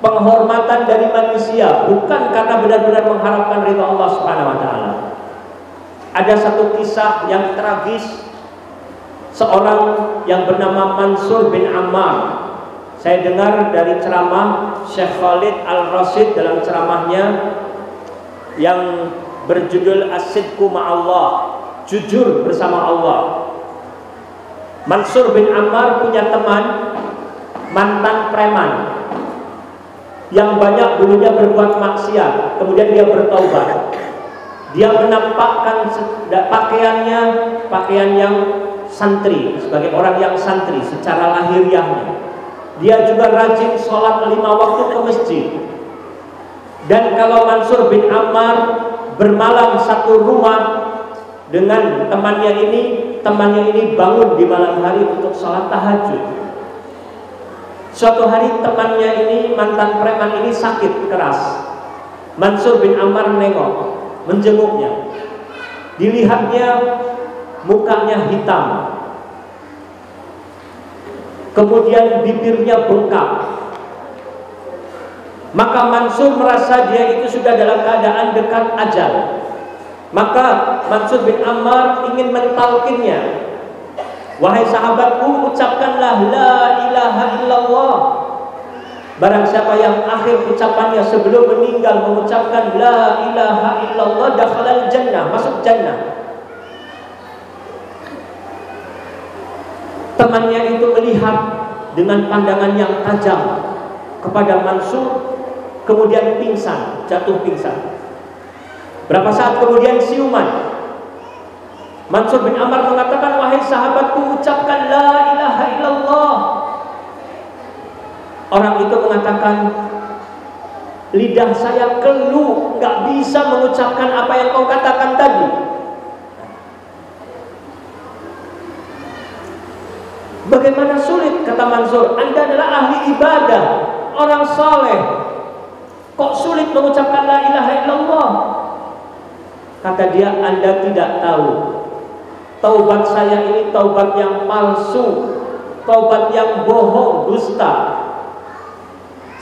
penghormatan dari manusia, bukan karena benar-benar mengharapkan ridha Allah Subhanahu wa taala. Ada satu kisah yang tragis, seorang yang bernama Mansur bin Ammar. Saya dengar dari ceramah Syekh Khalid Al-Rasyid dalam ceramahnya yang berjudul As-Sidqu Ma'allah, jujur bersama Allah. Mansur bin Ammar punya teman mantan preman yang banyak dulunya berbuat maksiat, kemudian dia bertaubat. Dia menampakkan pakaiannya, pakaian yang santri, sebagai orang yang santri secara lahiriahnya. Dia juga rajin sholat 5 waktu ke masjid. Dan kalau Mansur bin Ammar bermalam satu rumah dengan temannya ini bangun di malam hari untuk sholat tahajud. Suatu hari temannya ini, mantan preman ini sakit keras. Mansur bin Ammar nengok, menjenguknya. Dilihatnya mukanya hitam, kemudian bibirnya bengkak. Maka Mansur merasa dia itu sudah dalam keadaan dekat ajal. Maka Mansur bin Ammar ingin mentalkinnya, wahai sahabatku, ucapkanlah la ilaha illallah. Barang siapa yang akhir ucapannya sebelum meninggal mengucapkan la ilaha illallah, dakhalal jannah, masuk jannah. Temannya itu melihat dengan pandangan yang tajam kepada Mansur, kemudian pingsan, jatuh pingsan. Berapa saat kemudian siuman. Mansur bin Ammar mengatakan, wahai sahabatku, ucapkan la ilaha illallah. Orang itu mengatakan, lidah saya keluh, nggak bisa mengucapkan apa yang kau katakan tadi. Bagaimana sulit, kata Mansur, Anda adalah ahli ibadah, orang soleh, kok sulit mengucapkan la ilaha illallah? Kata dia, Anda tidak tahu, taubat saya ini taubat yang palsu, taubat yang bohong, dusta.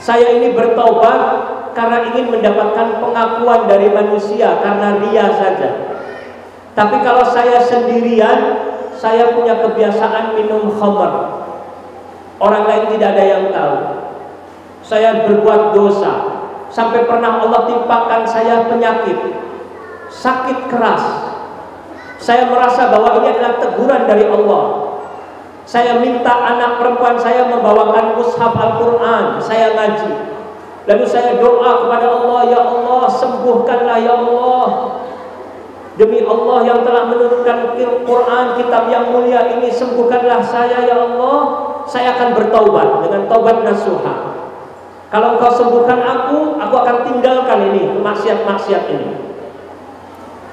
Saya ini bertaubat karena ingin mendapatkan pengakuan dari manusia, karena ria saja. Tapi kalau saya sendirian, saya punya kebiasaan minum khamr. Orang lain tidak ada yang tahu. Saya berbuat dosa, sampai pernah Allah timpakan saya penyakit, sakit keras. Saya merasa bahwa ini adalah teguran dari Allah. Saya minta anak perempuan saya membawakan mushaf Al-Quran, saya ngaji. Lalu saya doa kepada Allah, ya Allah, sembuhkanlah ya Allah. Demi Allah yang telah menurunkan Quran, kitab yang mulia ini, sembuhkanlah saya ya Allah. Saya akan bertaubat dengan taubat nasuha. Kalau engkau sembuhkan aku akan tinggalkan ini, maksiat-maksiat ini.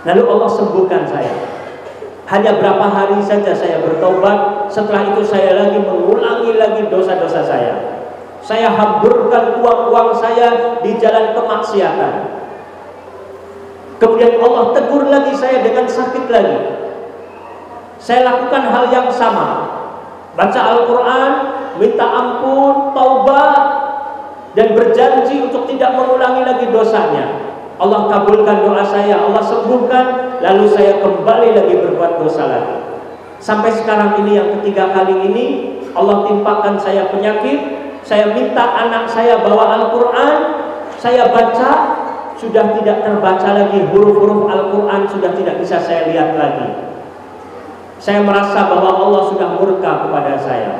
Lalu Allah sembuhkan saya. Hanya berapa hari saja saya bertaubat, setelah itu saya lagi mengulangi lagi dosa-dosa saya. Saya hamburkan uang-uang saya di jalan kemaksiatan. Kemudian Allah tegur lagi saya dengan sakit lagi. Saya lakukan hal yang sama, baca Al-Quran, minta ampun, taubat, dan berjanji untuk tidak mengulangi lagi dosanya. Allah kabulkan doa saya, Allah sembuhkan, lalu saya kembali lagi berbuat dosa lagi. Sampai sekarang ini yang ketiga kali ini, Allah timpakan saya penyakit. Saya minta anak saya bawa Al-Quran, saya baca, sudah tidak terbaca lagi, huruf-huruf Al-Quran sudah tidak bisa saya lihat lagi. Saya merasa bahwa Allah sudah murka kepada saya.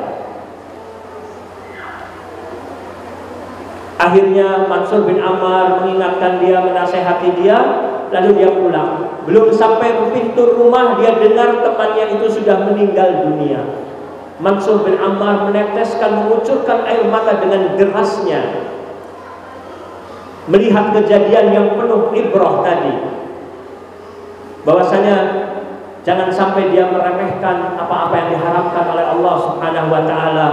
Akhirnya Mansur bin Ammar mengingatkan dia, menasehati dia, lalu dia pulang. Belum sampai ke pintu rumah, dia dengar temannya itu sudah meninggal dunia. Mansur bin Ammar meneteskan, mengucurkan air mata dengan derasnya, melihat kejadian yang penuh ibrah tadi. Bahwasanya jangan sampai dia meremehkan apa-apa yang diharapkan oleh Allah Subhanahu wa taala,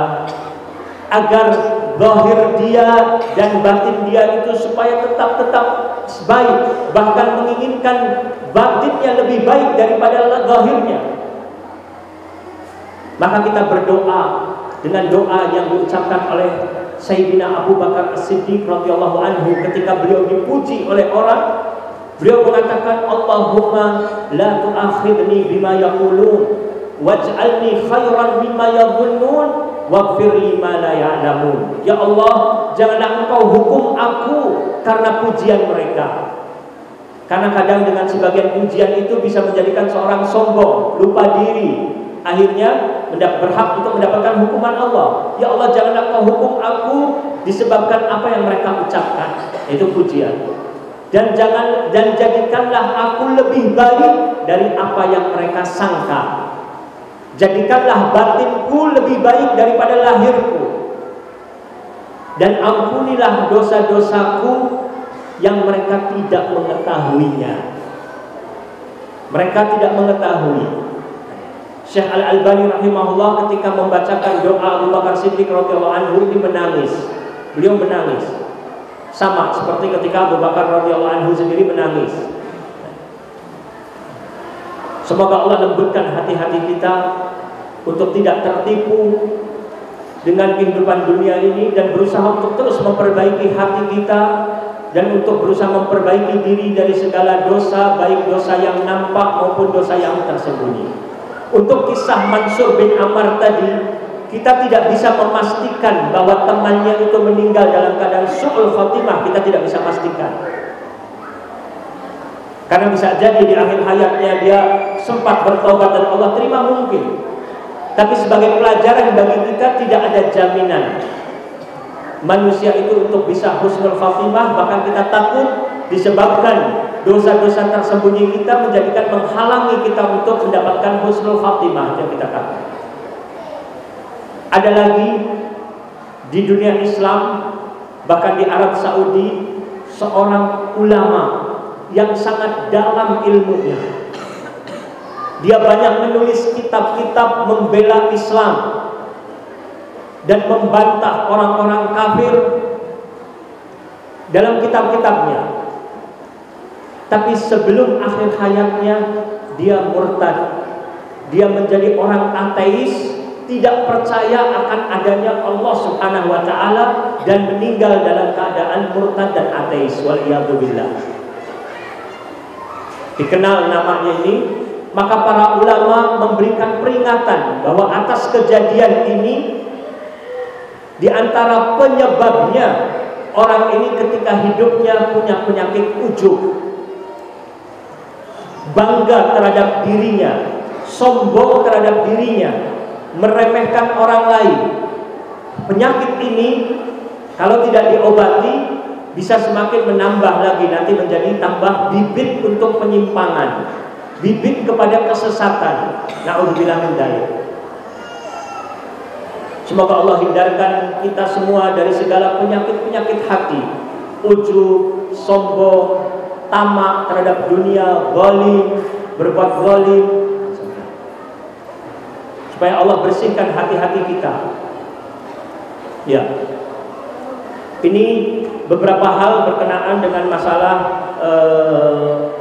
agar zahir dia dan batin dia itu supaya tetap baik, bahkan menginginkan batinnya lebih baik daripada zahirnya. Maka kita berdoa dengan doa yang diucapkan oleh Sayyidina Abu Bakar As-Siddiq radhiyallahu anhu ketika beliau dipuji oleh orang. Beliau mengatakan, Allahumma la tu'akhidni bima yaqulun waj'alni khairan mimma yadhunnun waghfir li ma la ya'lamun. Ya Allah, janganlah Engkau hukum aku karena pujian mereka. Karena kadang dengan sebagian pujian itu bisa menjadikan seorang sombong, lupa diri, akhirnya berhak untuk mendapatkan hukuman Allah. Ya Allah, janganlah Engkau hukum aku disebabkan apa yang mereka ucapkan, itu pujian. Dan jadikanlah aku lebih baik dari apa yang mereka sangka. Jadikanlah batinku lebih baik daripada lahirku. Dan ampunilah dosa-dosaku yang mereka tidak mengetahuinya. Mereka tidak mengetahui. Syekh Al-Albani rahimahullah ketika membacakan doa Abu Bakar Siddiq radhiyallahu anhu ini menangis. Beliau menangis. Sama seperti ketika Abu Bakar radhiyallahu anhu sendiri menangis. Semoga Allah lembutkan hati-hati kita untuk tidak tertipu dengan kehidupan dunia ini dan berusaha untuk terus memperbaiki hati kita dan untuk berusaha memperbaiki diri dari segala dosa, baik dosa yang nampak maupun dosa yang tersembunyi. Untuk kisah Mansur bin Ammar tadi, kita tidak bisa memastikan bahwa temannya itu meninggal dalam keadaan su'ul khatimah. Kita tidak bisa pastikan. Karena bisa jadi di akhir hayatnya dia sempat bertobat dan Allah terima, mungkin. Tapi sebagai pelajaran bagi kita tidak ada jaminan manusia itu untuk bisa husnul khatimah. Bahkan kita takut disebabkan dosa-dosa tersembunyi kita menjadikan menghalangi kita untuk mendapatkan husnul khatimah yang kita takut. Ada lagi di dunia Islam, bahkan di Arab Saudi, seorang ulama yang sangat dalam ilmunya. Dia banyak menulis kitab-kitab membela Islam dan membantah orang-orang kafir dalam kitab-kitabnya. Tapi sebelum akhir hayatnya dia murtad. Dia menjadi orang ateis, tidak percaya akan adanya Allah Subhanahu wa taala dan meninggal dalam keadaan murtad dan ateis. Waliyadzubillah. Dikenal namanya ini, maka para ulama memberikan peringatan bahwa atas kejadian ini di antara penyebabnya orang ini ketika hidupnya punya penyakit ujub, bangga terhadap dirinya, sombong terhadap dirinya, meremehkan orang lain. Penyakit ini kalau tidak diobati bisa semakin menambah lagi, nanti menjadi tambah bibit untuk penyimpangan, bibit kepada kesesatan. Na'udzubillah min dzalik. Semoga Allah hindarkan kita semua dari segala penyakit-penyakit hati, ujub, sombong, tamak terhadap dunia, zalim, berbuat zalim, supaya Allah bersihkan hati-hati kita. Ya, ini beberapa hal berkenaan dengan masalah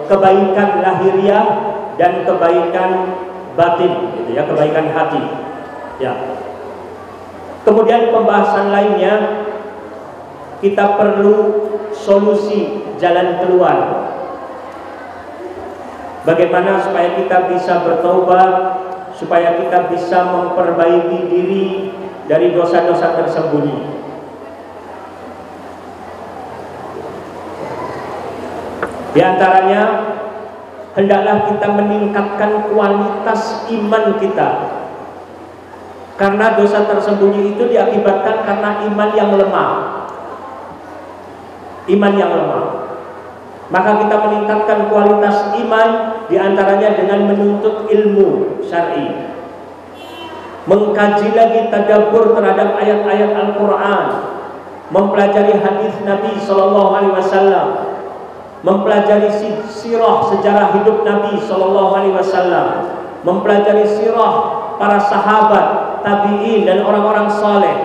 kebaikan lahiriah dan kebaikan batin, gitu ya, kebaikan hati. Ya. Kemudian pembahasan lainnya, kita perlu solusi jalan keluar. Bagaimana supaya kita bisa bertobat, supaya kita bisa memperbaiki diri dari dosa-dosa tersembunyi. Di antaranya, hendaklah kita meningkatkan kualitas iman kita. Karena dosa tersembunyi itu diakibatkan karena iman yang lemah. Iman yang lemah. Maka kita meningkatkan kualitas iman diantaranya dengan menuntut ilmu syar'i, mengkaji lagi tadabbur terhadap ayat-ayat Al-Quran, mempelajari hadis Nabi SAW, mempelajari sirah sejarah hidup Nabi SAW, mempelajari sirah para sahabat, tabi'in dan orang-orang saleh,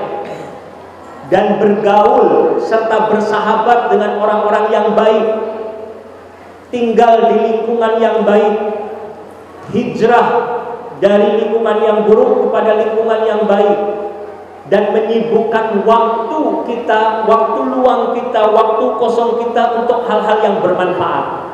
dan bergaul serta bersahabat dengan orang-orang yang baik, tinggal di lingkungan yang baik, hijrah dari lingkungan yang buruk kepada lingkungan yang baik, dan menyibukkan waktu kita, waktu luang kita, waktu kosong kita untuk hal-hal yang bermanfaat.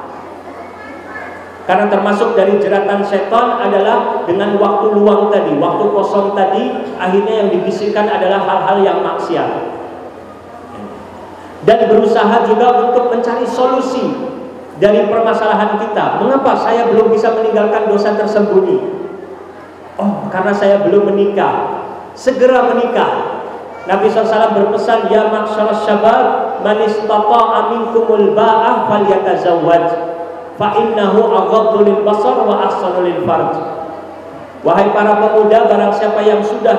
Karena termasuk dari jeratan setan adalah dengan waktu luang tadi, waktu kosong tadi, akhirnya yang dibisikkan adalah hal-hal yang maksiat. Dan berusaha juga untuk mencari solusi dari permasalahan kita. Mengapa saya belum bisa meninggalkan dosa tersembunyi? Oh, karena saya belum menikah. Segera menikah. Nabi SAW berpesan, ya ma'syaras syabab, man istata'a minkumul ba'ah falyatazawwaj. Fa'innahu aghaddu lil basar wa ahsanu lil farj. Wahai para pemuda, barang siapa yang sudah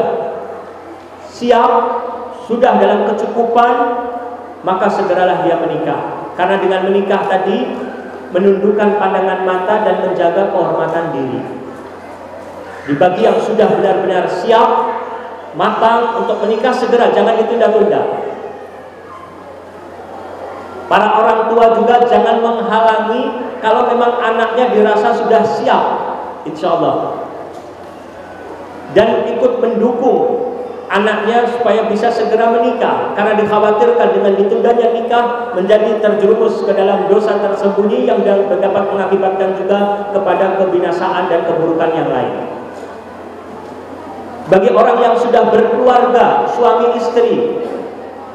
siap, sudah dalam kecukupan, maka segeralah dia menikah. Karena dengan menikah tadi menundukkan pandangan mata dan menjaga kehormatan diri. Bagi yang sudah benar-benar siap, matang untuk menikah, segera, jangan ditunda-tunda. Para orang tua juga jangan menghalangi kalau memang anaknya dirasa sudah siap, insya Allah, dan ikut mendukung anaknya supaya bisa segera menikah, karena dikhawatirkan dengan ditundanya nikah menjadi terjerumus ke dalam dosa tersembunyi yang dapat mengakibatkan juga kepada kebinasaan dan keburukan yang lain. Bagi orang yang sudah berkeluarga, suami istri,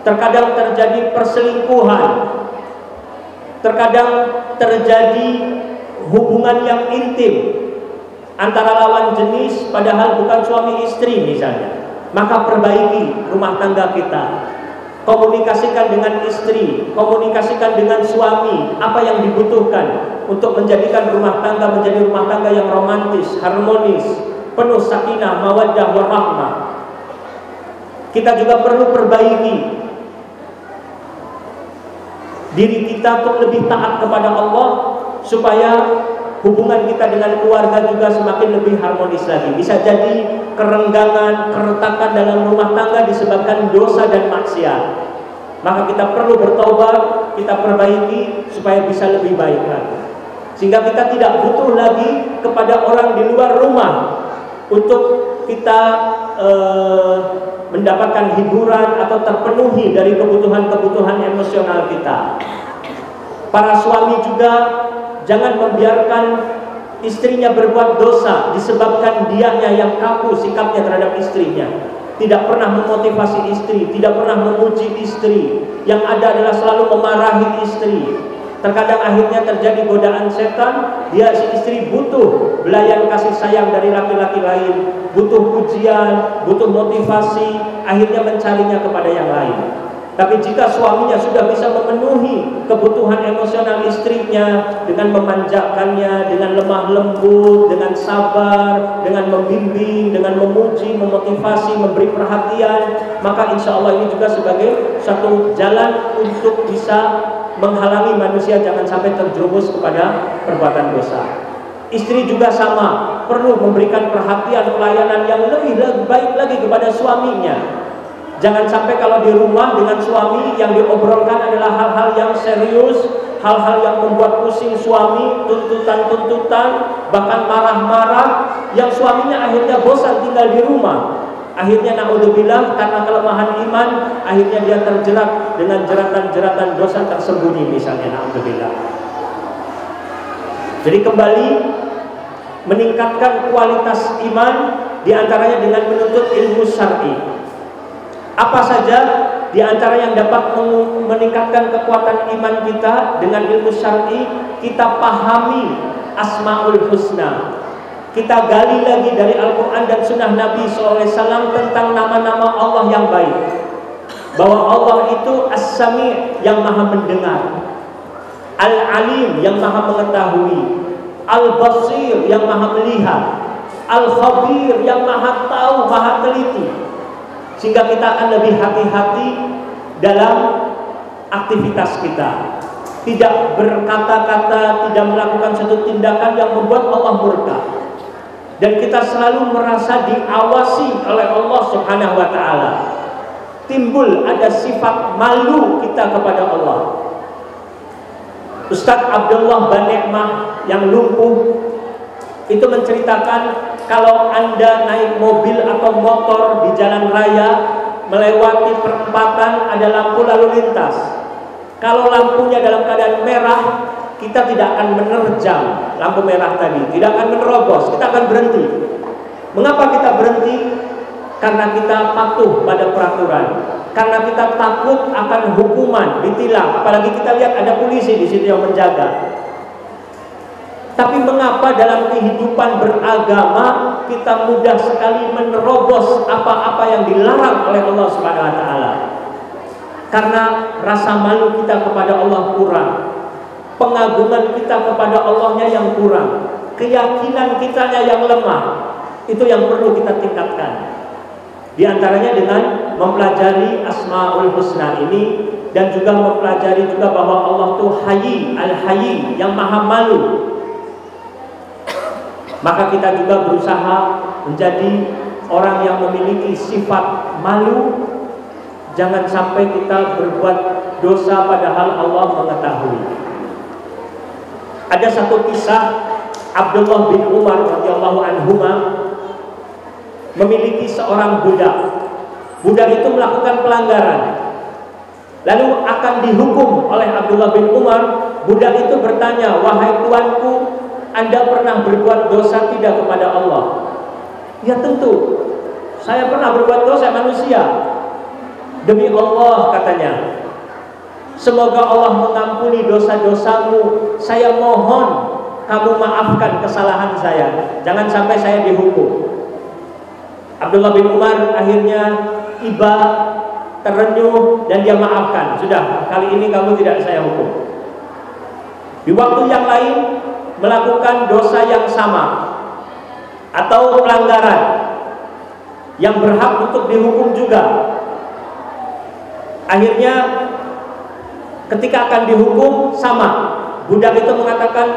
terkadang terjadi perselingkuhan, terkadang terjadi hubungan yang intim antara lawan jenis padahal bukan suami istri misalnya. Maka perbaiki rumah tangga kita, komunikasikan dengan istri, komunikasikan dengan suami apa yang dibutuhkan untuk menjadikan rumah tangga menjadi rumah tangga yang romantis, harmonis, penuh sakinah, mawaddah, warahmah. Kita juga perlu perbaiki diri kita untuk lebih taat kepada Allah, supaya hubungan kita dengan keluarga juga semakin lebih harmonis lagi. Bisa jadi kerenggangan, keretakan dalam rumah tangga disebabkan dosa dan maksiat. Maka kita perlu bertaubat, kita perbaiki supaya bisa lebih baik lagi. Sehingga kita tidak butuh lagi kepada orang di luar rumah untuk kita mendapatkan hiburan atau terpenuhi dari kebutuhan-kebutuhan emosional kita. Para suami juga jangan membiarkan istrinya berbuat dosa disebabkan dianya yang kaku sikapnya terhadap istrinya, tidak pernah memotivasi istri, tidak pernah memuji istri, yang ada adalah selalu memarahi istri. Terkadang akhirnya terjadi godaan setan, dia si istri butuh belayan kasih sayang dari laki-laki lain, butuh pujian, butuh motivasi, akhirnya mencarinya kepada yang lain. Tapi jika suaminya sudah bisa memenuhi kebutuhan emosional istrinya dengan memanjakannya, dengan lemah lembut, dengan sabar, dengan membimbing, dengan memuji, memotivasi, memberi perhatian, maka insya Allah ini juga sebagai satu jalan untuk bisa menghalangi manusia jangan sampai terjerumus kepada perbuatan dosa. Istri juga sama, perlu memberikan perhatian, pelayanan yang lebih baik lagi kepada suaminya. Jangan sampai kalau di rumah dengan suami yang diobrolkan adalah hal-hal yang serius, hal-hal yang membuat pusing suami, tuntutan-tuntutan, bahkan marah-marah, yang suaminya akhirnya bosan tinggal di rumah. Akhirnya naudzubillah karena kelemahan iman, akhirnya dia terjerat dengan jeratan-jeratan dosa tersembunyi misalnya, naudzubillah. Jadi kembali meningkatkan kualitas iman diantaranya dengan menuntut ilmu syar'i. Apa saja diantara yang dapat meningkatkan kekuatan iman kita dengan ilmu syar'i? Kita pahami Asmaul Husna. Kita gali lagi dari Al-Quran dan Sunnah Nabi SAW tentang nama-nama Allah yang baik. Bahwa Allah itu As-Sami' yang maha mendengar, Al-Alim yang maha mengetahui, Al-Basir yang maha melihat, Al-Khabir yang maha tahu, maha teliti. Sehingga kita akan lebih hati-hati dalam aktivitas kita, tidak berkata-kata, tidak melakukan suatu tindakan yang membuat Allah murka. Dan kita selalu merasa diawasi oleh Allah Subhanahu wa ta'ala. Timbul ada sifat malu kita kepada Allah. Ustaz Abdullah Banikmah yang lumpuh itu menceritakan kalau Anda naik mobil atau motor di jalan raya, melewati perempatan, ada lampu lalu lintas. Kalau lampunya dalam keadaan merah, kita tidak akan menerjang lampu merah tadi, tidak akan menerobos, kita akan berhenti. Mengapa kita berhenti? Karena kita patuh pada peraturan, karena kita takut akan hukuman, ditilang, apalagi kita lihat ada polisi di situ yang menjaga. Tapi mengapa dalam kehidupan beragama kita mudah sekali menerobos apa-apa yang dilarang oleh Allah Subhanahu wa taala? Karena rasa malu kita kepada Allah kurang, pengagungan kita kepada Allahnya yang kurang, keyakinan kitanya yang lemah. Itu yang perlu kita tingkatkan. Di antaranya dengan mempelajari Asmaul Husna ini, dan juga mempelajari juga bahwa Allah itu Hayy, Al-Hayy, yang maha malu. Maka kita juga berusaha menjadi orang yang memiliki sifat malu. Jangan sampai kita berbuat dosa padahal Allah mengetahui. Ada satu kisah Abdullah bin Umar radhiyallahu anhuma memiliki seorang budak. Budak itu melakukan pelanggaran, lalu akan dihukum oleh Abdullah bin Umar. Budak itu bertanya, "Wahai tuanku, Anda pernah berbuat dosa tidak kepada Allah?" "Ya tentu, saya pernah berbuat dosa, manusia." "Demi Allah," katanya, "semoga Allah mengampuni dosa-dosamu. Saya mohon kamu maafkan kesalahan saya. Jangan sampai saya dihukum." Abdullah bin Umar akhirnya iba, terenyuh, dan dia maafkan. "Sudah, kali ini kamu tidak saya hukum." Di waktu yang lain melakukan dosa yang sama atau pelanggaran yang berhak untuk dihukum juga. Akhirnya ketika akan dihukum sama, budak itu mengatakan,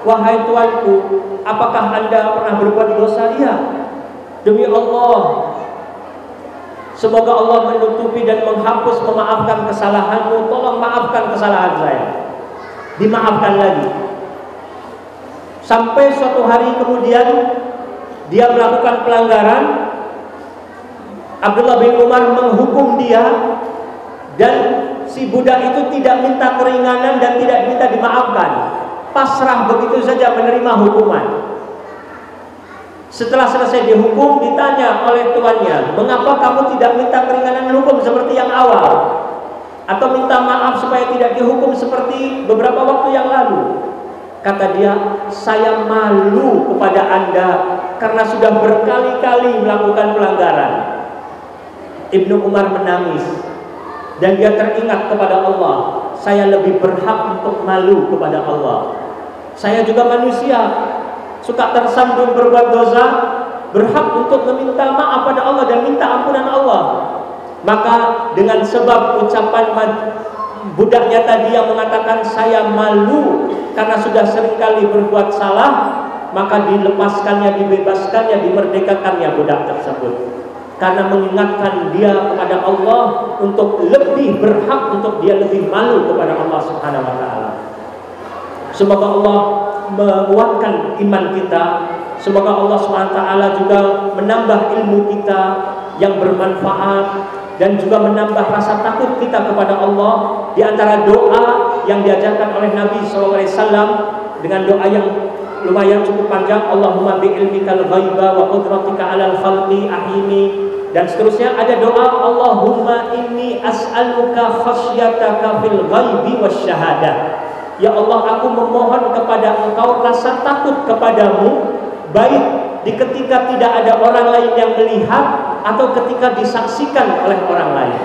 "Wahai tuanku, apakah Anda pernah berbuat dosa?" "Iya." "Demi Allah, semoga Allah menutupi dan menghapus, memaafkan kesalahanmu. Tolong maafkan kesalahan saya." Dimaafkan lagi. Sampai suatu hari kemudian dia melakukan pelanggaran. Abdullah bin Umar menghukum dia, dan si budak itu tidak minta keringanan dan tidak minta dimaafkan. Pasrah begitu saja menerima hukuman. Setelah selesai dihukum, ditanya oleh tuannya, "Mengapa kamu tidak minta keringanan hukum seperti yang awal? Atau minta maaf supaya tidak dihukum seperti beberapa waktu yang lalu?" Kata dia, "Saya malu kepada Anda karena sudah berkali-kali melakukan pelanggaran." Ibnu Umar menangis, dan dia teringat kepada Allah, "Saya lebih berhak untuk malu kepada Allah. Saya juga manusia, suka tersandung berbuat dosa, berhak untuk meminta maaf pada Allah dan minta ampunan Allah." Maka dengan sebab ucapan budaknya tadi yang mengatakan saya malu karena sudah seringkali berbuat salah, maka dilepaskannya, dibebaskannya, dimerdekakannya budak tersebut, karena mengingatkan dia kepada Allah untuk lebih berhak, untuk dia lebih malu kepada Allah Subhanahu wa taala. Semoga Allah menguatkan iman kita. Semoga Allah Subhanahu wa taala juga menambah ilmu kita yang bermanfaat, dan juga menambah rasa takut kita kepada Allah. Di antara doa yang diajarkan oleh Nabi SAW, dengan doa yang lumayan cukup panjang, "Allahumma bi'ilmikal ghaiba wa qudratika 'alal khalqi ahyini," dan seterusnya. Ada doa, "Allahumma inni as'aluka khasyataka fil ghaibi wasyahadah." Ya Allah, aku memohon kepada Engkau rasa takut kepadamu, baik di ketika tidak ada orang lain yang melihat atau ketika disaksikan oleh orang lain.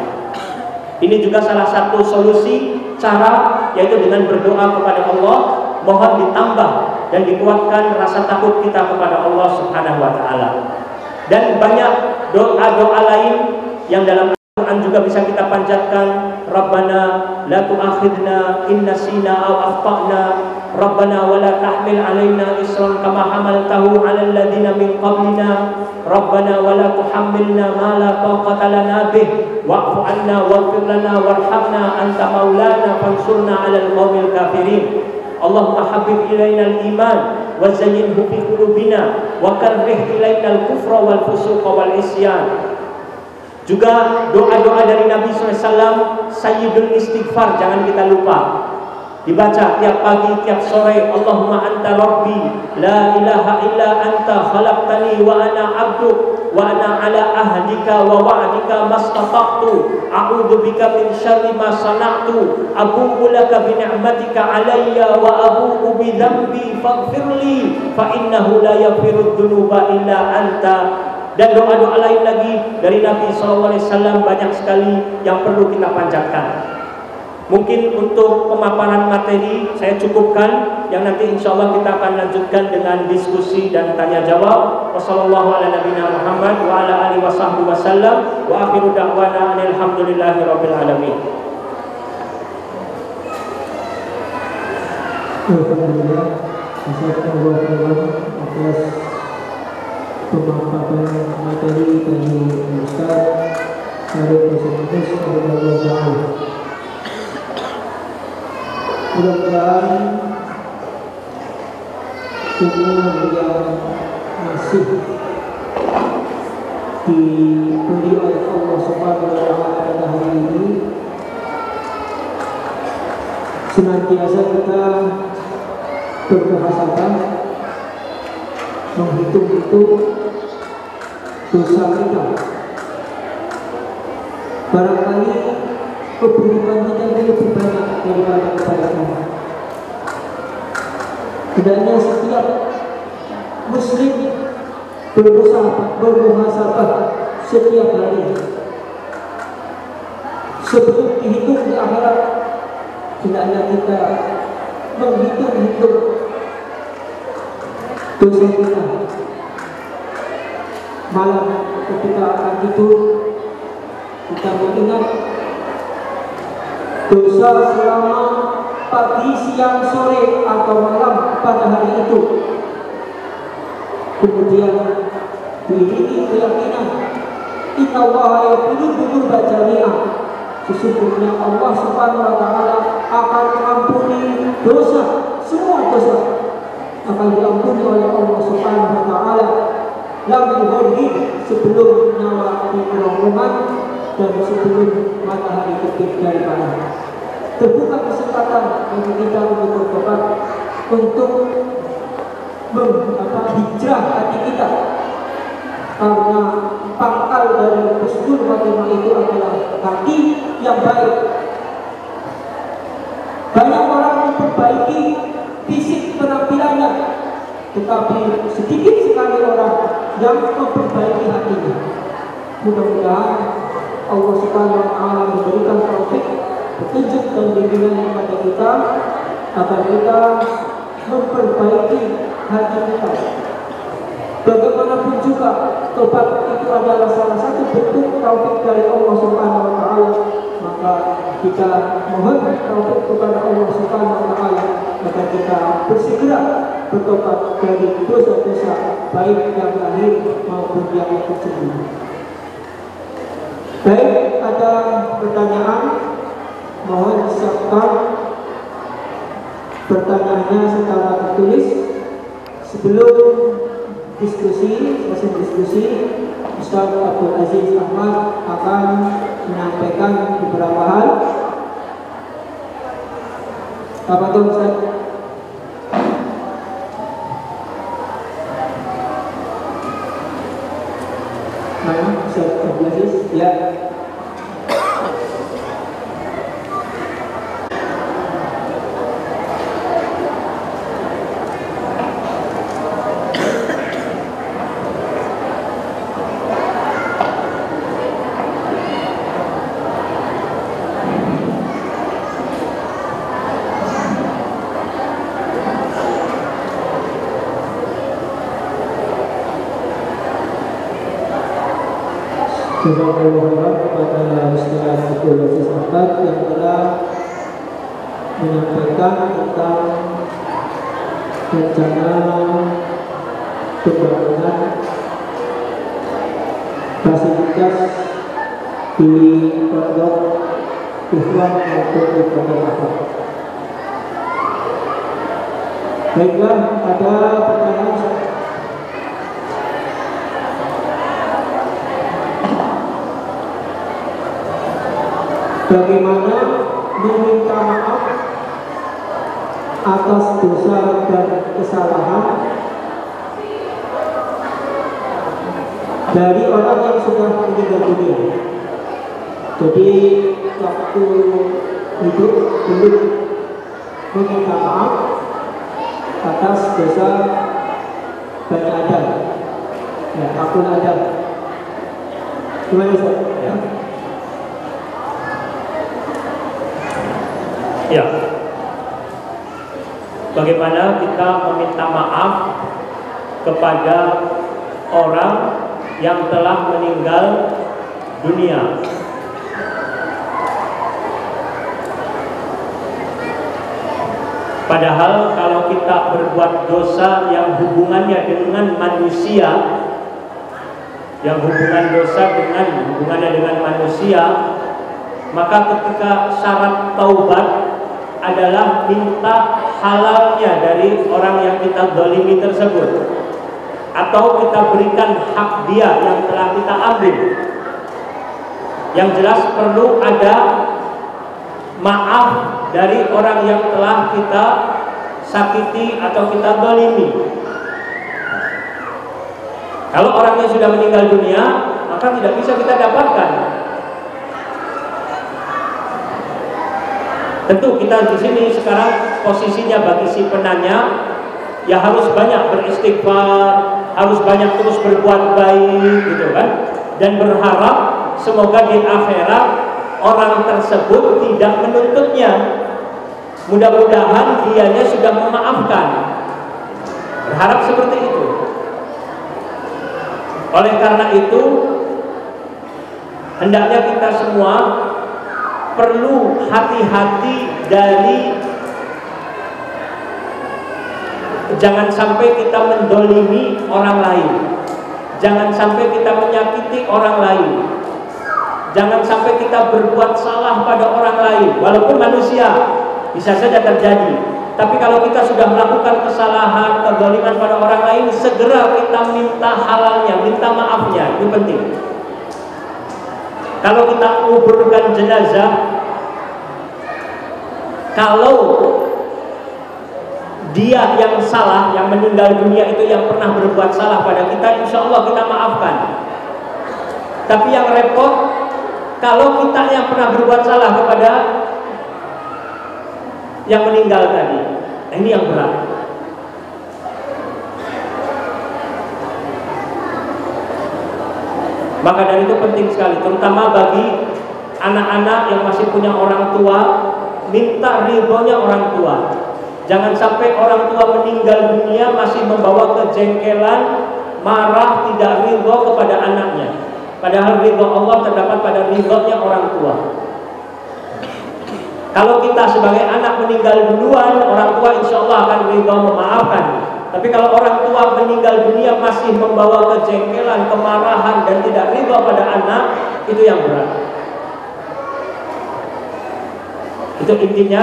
Ini juga salah satu solusi cara, yaitu dengan berdoa kepada Allah. Mohon ditambah dan dikuatkan rasa takut kita kepada Allah Subhanahu wa taala. Dan banyak doa-doa lain yang dalam Al-Quran juga bisa kita panjatkan. Rabbana la tu'akhidna in nasina aw akhtana, Rabbana wa la tahmil alaina isran kama hamaltahu 'alal ladzina min qablina, Rabbana wa la tuhammilna ma la taqata lana bih, wa'fu 'anna waghfir lana warhamna anta maulana fansurna 'alal qaumil kafirin. Allahumma habib ilaina al-iman wa zayyinhu fi qulubina wa karrih ilainal kufra wal fusuqa wal isyan. Juga doa-doa dari Nabi SAW, Sayyidul Istighfar, jangan kita lupa dibaca tiap pagi, tiap sore. Allahumma anta rabbi, la ilaha illa anta khalaqtani wa ana abduk wa ana ala ahdika wa wa'dika mastata'tu a'udzu bika min syarri ma sana'tu abu'u laka bi ni'matika alayya wa abu'u bi dhanbi faghfirli fa innahu la yaghfiru dzunuba illa anta. Dan doa-doa lain lagi dari Nabi SAW banyak sekali yang perlu kita panjatkan. Mungkin untuk pemaparan materi saya cukupkan, yang nanti insya Allah kita akan lanjutkan dengan diskusi dan tanya jawab. Wassalamualaikum warahmatullahi wabarakatuh. Wa akhiru da'wana alhamdulillahi rabbil alamin. Alhamdulillah, atas pemaparan materi dari Ustaz Syarif Hasan Muhammad. Mudah-mudahan umur yang masih diberi oleh Allah Subhanahu wa Ta'ala pada hari ini senantiasa kita bermuhasabah, menghitung-hitung dosa kita. Barangkali keburukan kita lebih banyak daripada kebaikan. Hendaknya setiap muslim bermuhasabah setiap hari. Sebelum dihitung di akhirat, hendaknya kita menghitung-hitung dosa kita. Malam ketika akan tidur, kita mengingat dosa selama pagi, siang, sore, atau malam pada hari itu. Kemudian diiringi keyakinan innallaha yaghfiru dzunuba jami'an, sesungguhnya Allah Subhanahu wa Ta'ala akan mengampuni dosa, semua dosa akan diampuni oleh Allah Subhanahu wa Ta'ala. Lam yughadhir, sebelum nyawa di kerongkongan dan sebelum matahari terbit dari barat. Terbuka kesempatan bagi kita untuk bertobat, untuk hijrah hati kita, karena pangkal dari husnul khotimah itu adalah hati yang baik. Banyak orang memperbaiki fisik penampilannya, tetapi sedikit sekali orang yang memperbaiki hatinya. Mudah-mudahan Allah Subhanahu wa Ta'ala memberikan taufik, petunjuk dan bimbingan kepada kita agar kita memperbaiki hati kita. Bagaimanapun juga, tobat itu adalah salah satu bentuk taufik dari Allah Subhanahu wa Ta'ala. Maka kita mohon taufik kepada Allah Subhanahu wa Ta'ala agar kita bersegera bertobat dari dosa-dosa baik yang lahir maupun yang tersembunyi. Baik, ada pertanyaan, mohon disiapkan pertanyaannya secara tertulis. Sebelum diskusi, sesi diskusi, Ustaz Abdul Aziz Ahmad akan menyampaikan beberapa hal. Apa tuh Ustaz? Mana Ustaz Abdul Aziz? Ya. Jazakallahu kepada Ustaz Abdul Aziz Ahmad yang telah menyampaikan tentang rencana pembangunan fasilitas di Pondok Ikhwan maupun di Pondok Ahmad. Baiklah, ada pertanyaan? Bagaimana meminta maaf atas dosa dan kesalahan dari orang yang sudah meninggal dunia? Jadi waktu hidup belum meminta maaf atas dosa Bani Adam, ya, akun Adam. Gimana Ustaz? Ya, bagaimana kita meminta maaf kepada orang yang telah meninggal dunia? Padahal kalau kita berbuat dosa yang hubungannya dengan manusia, yang hubungannya dengan manusia, maka ketika syarat taubat adalah minta halalnya dari orang yang kita zalimi tersebut, atau kita berikan hak dia yang telah kita ambil. Yang jelas perlu ada maaf dari orang yang telah kita sakiti atau kita zalimi. Kalau orangnya sudah meninggal dunia, maka tidak bisa kita dapatkan. Tentu kita di sini sekarang posisinya bagi si penanya, ya harus banyak beristighfar, harus banyak terus berbuat baik, gitu kan? Dan berharap semoga di akhirat orang tersebut tidak menuntutnya. Mudah-mudahan dianya sudah memaafkan. Berharap seperti itu. Oleh karena itu, hendaknya kita semua perlu hati-hati dari jangan sampai kita mendolimi orang lain, jangan sampai kita menyakiti orang lain, jangan sampai kita berbuat salah pada orang lain. Walaupun manusia bisa saja terjadi, tapi kalau kita sudah melakukan kesalahan, kezaliman pada orang lain, segera kita minta halalnya, minta maafnya. Itu penting. Kalau kita menguburkan jenazah, kalau dia yang salah, yang meninggal dunia itu yang pernah berbuat salah pada kita, insya Allah kita maafkan. Tapi yang repot, kalau kita yang pernah berbuat salah kepada yang meninggal tadi, ini yang berat. Maka dari itu penting sekali, terutama bagi anak-anak yang masih punya orang tua, minta ridhonya orang tua. Jangan sampai orang tua meninggal dunia masih membawa kejengkelan, marah, tidak ridho kepada anaknya. Padahal ridho Allah terdapat pada ridhonya orang tua. Kalau kita sebagai anak meninggal duluan, orang tua insya Allah akan ridho memaafkan. Tapi kalau orang tua meninggal dunia masih membawa kejengkelan, kemarahan, dan tidak ridho pada anak, itu yang berat. Itu intinya,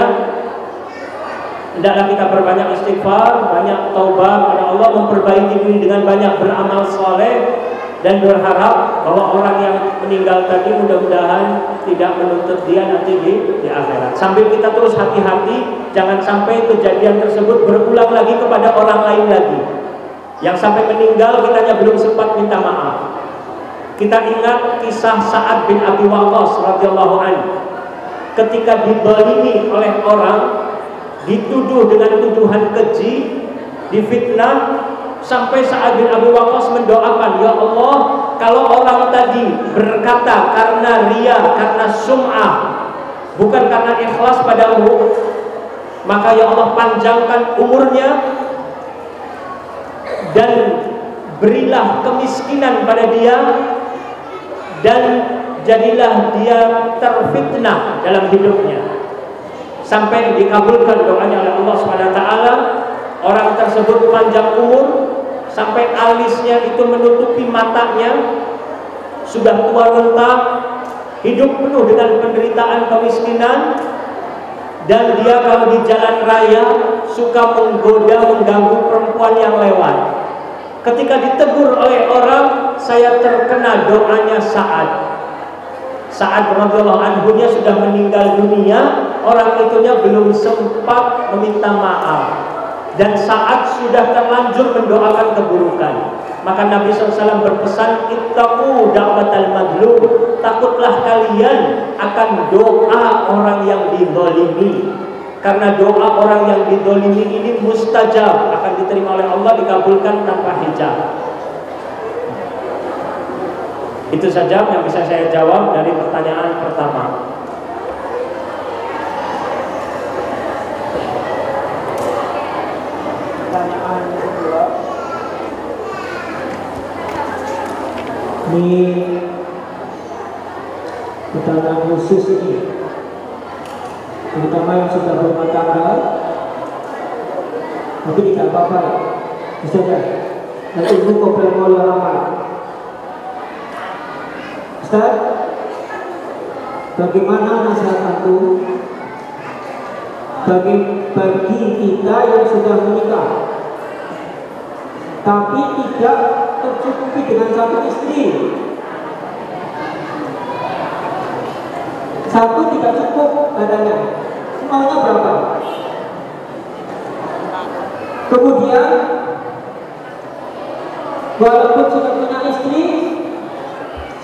hendaklah kita berbanyak istighfar, banyak taubat pada Allah, memperbaiki diri dengan banyak beramal soleh, dan berharap bahwa orang yang meninggal tadi mudah-mudahan tidak menuntut dia nanti di akhirat. Sambil kita terus hati-hati, jangan sampai kejadian tersebut berulang lagi kepada orang lain lagi. Yang sampai meninggal kitanya belum sempat minta maaf. Kita ingat kisah Sa'ad bin Abi Waqqas radhiyallahu anhu. Ketika dizalimi oleh orang, dituduh dengan tuduhan keji, difitnah, sampai Sa'ad bin Abi Waqqas mendoakan, ya Allah, kalau orang tadi berkata karena riya, karena sum'ah, bukan karena ikhlas padamu, maka ya Allah panjangkan umurnya dan berilah kemiskinan pada dia, dan jadilah dia terfitnah dalam hidupnya. Sampai dikabulkan doanya oleh Allah SWT. Orang tersebut panjang umur sampai alisnya itu menutupi matanya, sudah tua renta, hidup penuh dengan penderitaan kemiskinan, dan dia kalau di jalan raya suka menggoda, mengganggu perempuan yang lewat. Ketika ditegur oleh orang, saya terkena doanya Sa'ad radhiyallahu anhu sudah meninggal dunia, orang itunya belum sempat meminta maaf. Dan Sa'ad sudah terlanjur mendoakan keburukan. Maka Nabi SAW berpesan, ittaqu da'watal mazlum, takutlah kalian akan doa orang yang dizalimi. Karena doa orang yang dizalimi ini mustajab, akan diterima oleh Allah, dikabulkan tanpa hijab. Itu saja yang bisa saya jawab dari pertanyaan pertama. Pertanyaan kedua, ini pertanyaan khusus ini, terutama yang sudah berumah tangga, tapi tidak apa-apa, misalnya nanti ibu komplain oleh orang. Ustaz, bagaimana nasihat itu bagi kita yang sudah menikah tapi tidak tercukupi dengan satu istri? Satu tidak cukup katanya, maunya berapa? Kemudian walaupun sudah punya istri,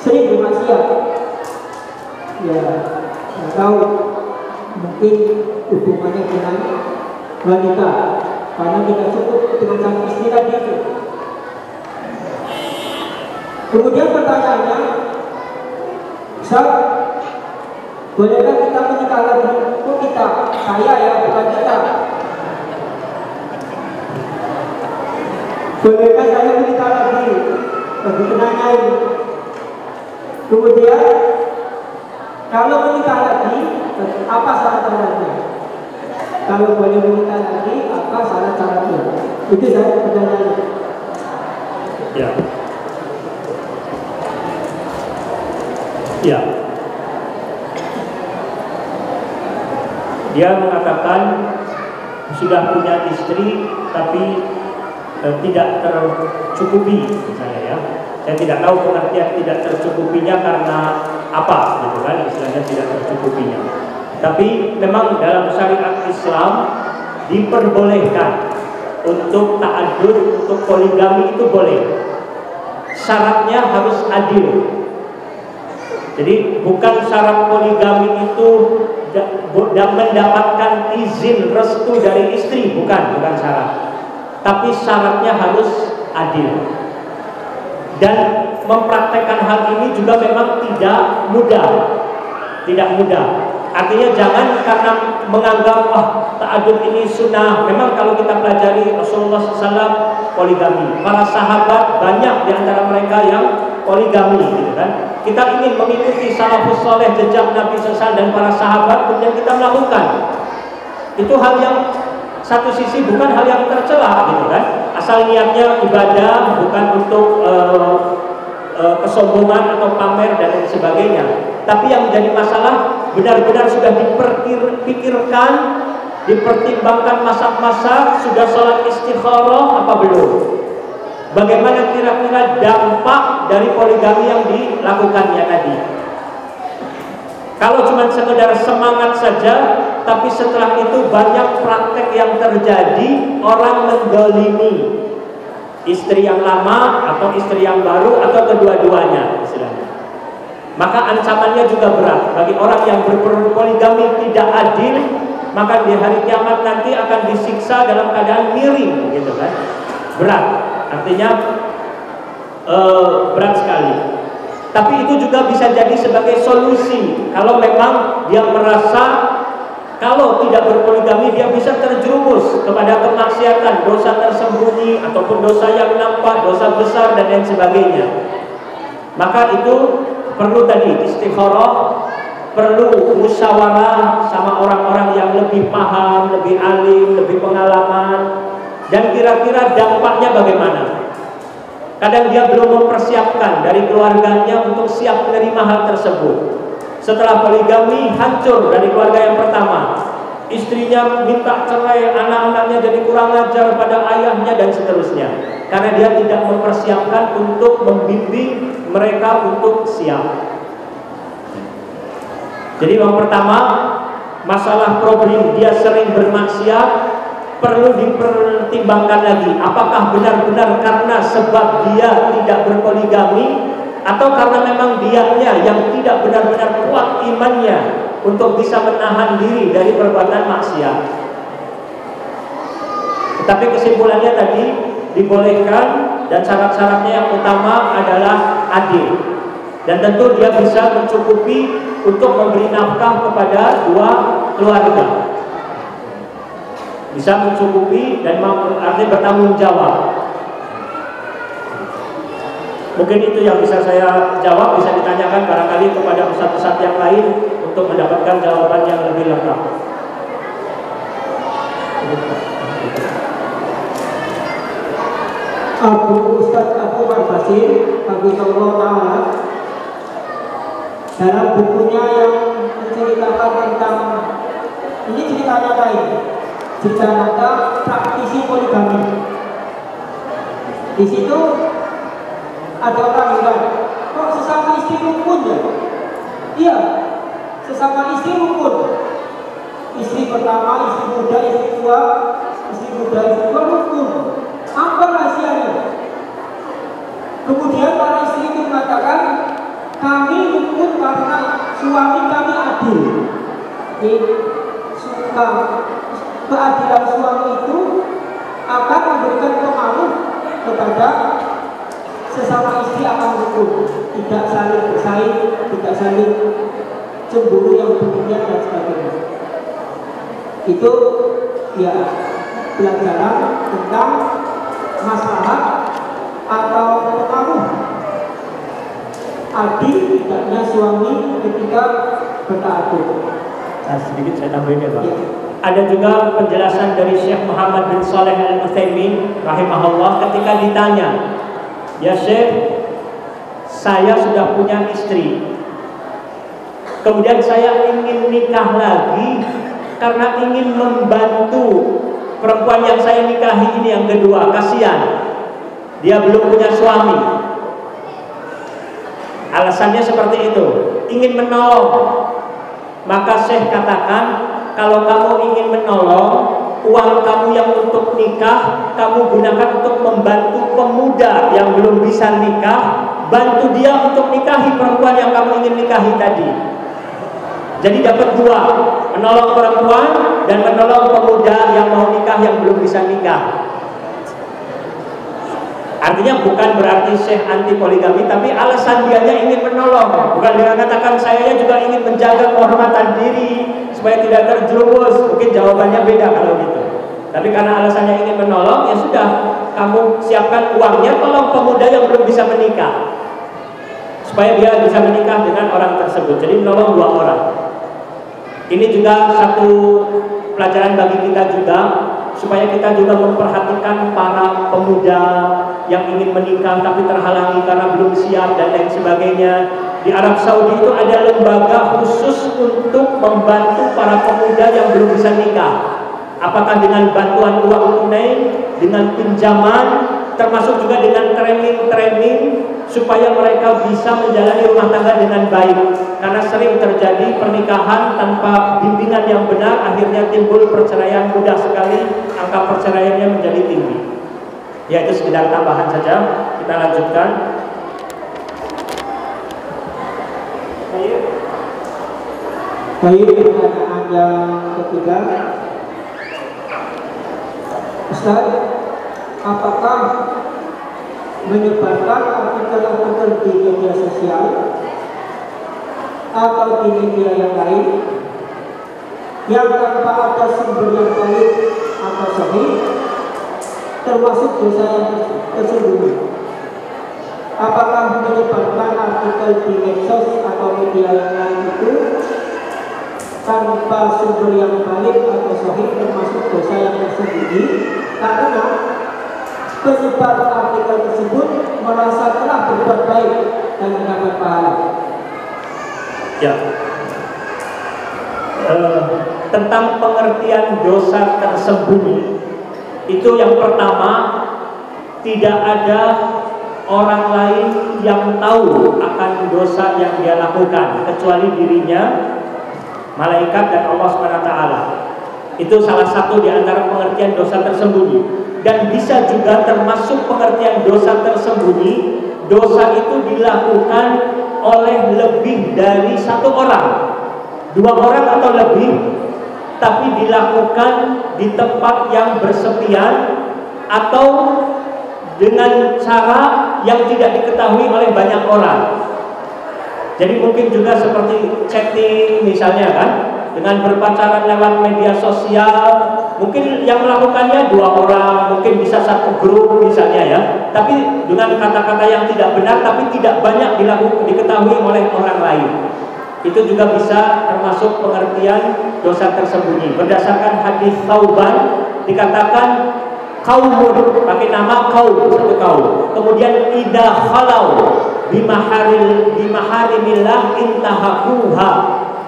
sering bermaksiat. Ya, nggak tahu, mungkin hubungannya dengan wanita karena tidak cukup dengan satu istri tadi itu. Kemudian pertanyaannya, Ustaz, bolehkah kita menikah lagi? Kok kita? Saya ya, bukan kita. Bolehkah saya menikah lagi? Bagi penanya ini. Kemudian kalau menikah lagi, apa syarat-syaratnya? Kalau boleh menikah lagi, apa syarat-syaratnya? Itu saya pertanyaannya. Ya. Ya. Dia mengatakan sudah punya istri tapi tidak tercukupi, misalnya ya. Saya tidak tahu pengertian tidak tercukupinya karena apa, gitu kan, istilahnya tidak tercukupinya. Tapi memang dalam syariat Islam diperbolehkan untuk ta'addud, untuk poligami itu boleh. Syaratnya harus adil. Jadi bukan syarat poligami itu mendapatkan izin restu dari istri, bukan syarat. Tapi syaratnya harus adil. Dan mempraktekkan hal ini juga memang tidak mudah. Artinya jangan karena menganggap wah ta'addud ini sunnah. Memang kalau kita pelajari Rasulullah SAW poligami, para sahabat banyak di antara mereka yang poligami, gitu kan. Kita ingin mengikuti salafus saleh, jejak Nabi SAW dan para sahabat, kemudian kita melakukan. Itu hal yang satu sisi bukan hal yang tercela, gitu kan. Asal niatnya ibadah, bukan untuk kesombongan atau pamer dan lain sebagainya. Tapi yang menjadi masalah benar-benar sudah dipikirkan, dipertimbangkan masa-masa, sudah sholat istikharah apa belum? Bagaimana kira-kira dampak dari poligami yang dilakukannya tadi? Kalau cuma sekedar semangat saja, tapi setelah itu banyak praktek yang terjadi, orang mendolimi istri yang lama atau istri yang baru atau kedua-duanya istilahnya. Maka ancamannya juga berat bagi orang yang berpoligami tidak adil, maka di hari kiamat nanti akan disiksa dalam keadaan miring, gitu kan? Berat, artinya berat sekali. Tapi itu juga bisa jadi sebagai solusi kalau memang dia merasa kalau tidak berpoligami dia bisa terjerumus kepada kemaksiatan, dosa tersembunyi ataupun dosa yang nampak, dosa besar dan lain sebagainya. Maka itu perlu tadi istikharah, perlu musyawarah sama orang-orang yang lebih paham, lebih alim, lebih pengalaman, dan kira-kira dampaknya bagaimana. Kadang dia belum mempersiapkan dari keluarganya untuk siap menerima hal tersebut. Setelah poligami hancur dari keluarga yang pertama, istrinya minta cerai, anak-anaknya jadi kurang ajar pada ayahnya dan seterusnya. Karena dia tidak mempersiapkan untuk membimbing mereka untuk siap. Jadi yang pertama, masalah problem dia sering bermaksiat perlu dipertimbangkan lagi. Apakah benar-benar karena sebab dia tidak berpoligami, atau karena memang dianya yang tidak benar-benar kuat imannya untuk bisa menahan diri dari perbuatan maksiat. Tetapi kesimpulannya tadi dibolehkan, dan syarat-syaratnya yang utama adalah adil. Dan tentu dia bisa mencukupi untuk memberi nafkah kepada dua keluarga. Bisa mencukupi dan artinya bertanggung jawab. Mungkin itu yang bisa saya jawab. Bisa ditanyakan barangkali kepada ustadz-ustadz yang lain untuk mendapatkan jawaban yang lebih lengkap. Ustadz Abu Basir Hafizahullah Ta'ala dalam bukunya yang menceritakan tentang, ini ceritanya lain, cerita nyata praktisi poligami. Di situ ada orang bilang, kok sesama istri rukun ya? Iya, sesama istri rukun. Istri pertama, istri muda, istri tua, istri muda, istri tua rukun. Apa rahasianya? Kemudian para istri itu mengatakan, kami rukun karena suami kami adil. Keadilan suami itu akan memberikan pengaruh kepada sesama istri, akan rukun, tidak saling bersaing, tidak saling cemburu yang berlebihan dan sebagainya. Itu ya pelajaran tentang masalah atau pengaruh adil tidaknya suami ketika bertaat. Sedikit saya tambahin ya Pak. Ya. Ada juga penjelasan dari Syekh Muhammad bin Shalih Al-Utsaimin rahimahullah ketika ditanya, ya Syekh, saya sudah punya istri, kemudian saya ingin nikah lagi karena ingin membantu perempuan yang saya nikahi ini yang kedua, kasihan dia belum punya suami. Alasannya seperti itu, ingin menolong. Maka Syekh katakan, kalau kamu ingin menolong, uang kamu yang untuk nikah kamu gunakan untuk membantu pemuda yang belum bisa nikah, bantu dia untuk nikahi perempuan yang kamu ingin nikahi tadi. Jadi dapat dua, menolong perempuan dan menolong pemuda yang mau nikah yang belum bisa nikah. Artinya bukan berarti Syekh anti poligami, tapi alasan dianya ingin menolong. Bukan dengan katakan saya juga ingin menjaga kehormatan diri supaya tidak terjerumus. Mungkin jawabannya beda kalau gitu. Tapi karena alasannya ingin menolong, ya sudah, kamu siapkan uangnya, tolong pemuda yang belum bisa menikah supaya dia bisa menikah dengan orang tersebut. Jadi menolong dua orang. Ini juga satu pelajaran bagi kita juga, supaya kita juga memperhatikan para pemuda yang ingin menikah tapi terhalangi karena belum siap dan lain sebagainya. Di Arab Saudi itu ada lembaga khusus untuk membantu para pemuda yang belum bisa nikah. Apakah dengan bantuan uang tunai, dengan pinjaman, termasuk juga dengan training supaya mereka bisa menjalani rumah tangga dengan baik. Karena sering terjadi pernikahan tanpa bimbingan yang benar, akhirnya timbul perceraian mudah sekali, angka perceraiannya menjadi tinggi. Ya, itu sekedar tambahan saja. Kita lanjutkan. Baik, pertanyaan yang ketiga, Ustaz, apakah menyebarkan artikel-artikel di media sosial atau di media yang lain yang tanpa ada sumber yang baik atau sahih termasuk dosa yang tersembunyi? Apakah menyebarkan artikel di medsos atau media yang lain itu tanpa sumber yang baik atau sahih termasuk dosa yang tersembunyi? Karena penyebar artikel tersebut merasa telah berbuat baik dan mendapat pahala. Ya, tentang pengertian dosa tersembunyi. Itu yang pertama, tidak ada orang lain yang tahu akan dosa yang dia lakukan kecuali dirinya, malaikat, dan Allah SWT. Itu salah satu di antara pengertian dosa tersembunyi. Dan bisa juga termasuk pengertian dosa tersembunyi, dosa itu dilakukan oleh lebih dari satu orang, 2 orang atau lebih, tapi dilakukan di tempat yang bersepian atau dengan cara yang tidak diketahui oleh banyak orang. Jadi mungkin juga seperti chatting misalnya kan, dengan berpacaran lewat media sosial. Mungkin yang melakukannya 2 orang, mungkin bisa 1 grup misalnya ya, tapi dengan kata-kata yang tidak benar, tapi tidak banyak diketahui oleh orang lain. Itu juga bisa termasuk pengertian dosa tersembunyi. Berdasarkan hadis Thauban dikatakan kaumun, pakai nama kaum, satu kaum. Kemudian idza khalau bimaharimillah intahakuha,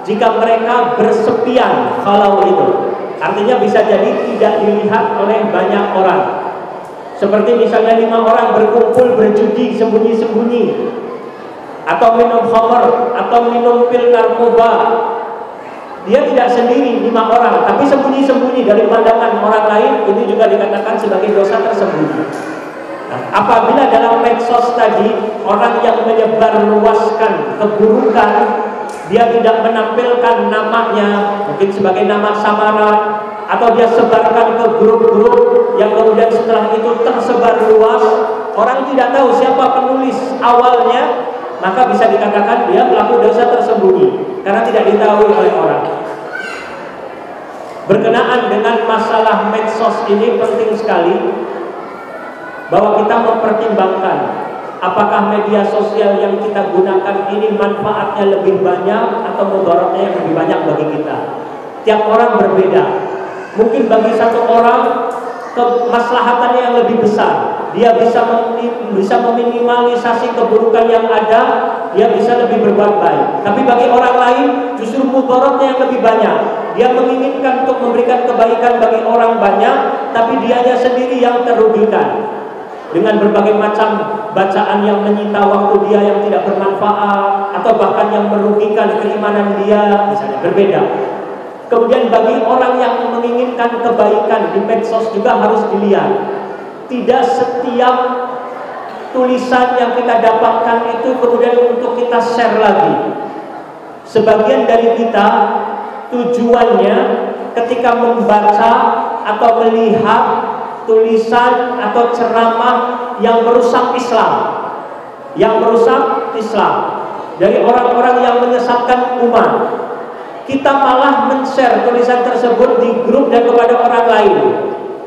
jika mereka bersepian, khalau itu artinya bisa jadi tidak dilihat oleh banyak orang. Seperti misalnya 5 orang berkumpul berjudi sembunyi-sembunyi, atau minum khamr, atau minum pil narkoba. Dia tidak sendiri 5 orang, tapi sembunyi-sembunyi dari pandangan orang lain. Ini juga dikatakan sebagai dosa tersembunyi. Nah, apabila dalam medsos tadi orang yang menyebarluaskan keburukan, dia tidak menampilkan namanya, mungkin sebagai nama samaran, atau dia sebarkan ke grup-grup yang kemudian setelah itu tersebar luas, orang tidak tahu siapa penulis awalnya, maka bisa dikatakan dia pelaku dosa tersembunyi karena tidak diketahui oleh orang. Berkenaan dengan masalah medsos ini penting sekali bahwa kita mempertimbangkan apakah media sosial yang kita gunakan ini manfaatnya lebih banyak atau mudaratnya yang lebih banyak bagi kita. Tiap orang berbeda. Mungkin bagi satu orang kemaslahatannya yang lebih besar, dia bisa meminimalisasi keburukan yang ada, dia bisa lebih berbuat baik. Tapi bagi orang lain justru mudaratnya yang lebih banyak. Dia menginginkan untuk memberikan kebaikan bagi orang banyak, tapi dianya sendiri yang terugikan dengan berbagai macam bacaan yang menyita waktu dia yang tidak bermanfaat, atau bahkan yang merugikan keimanan dia, misalnya berbeda. Kemudian bagi orang yang menginginkan kebaikan di medsos juga harus dilihat. Tidak setiap tulisan yang kita dapatkan itu kemudian untuk kita share lagi. Sebagian dari kita tujuannya ketika membaca atau melihat tulisan atau ceramah yang merusak Islam, dari orang-orang yang menyesatkan umat, kita malah men-share tulisan tersebut di grup dan kepada orang lain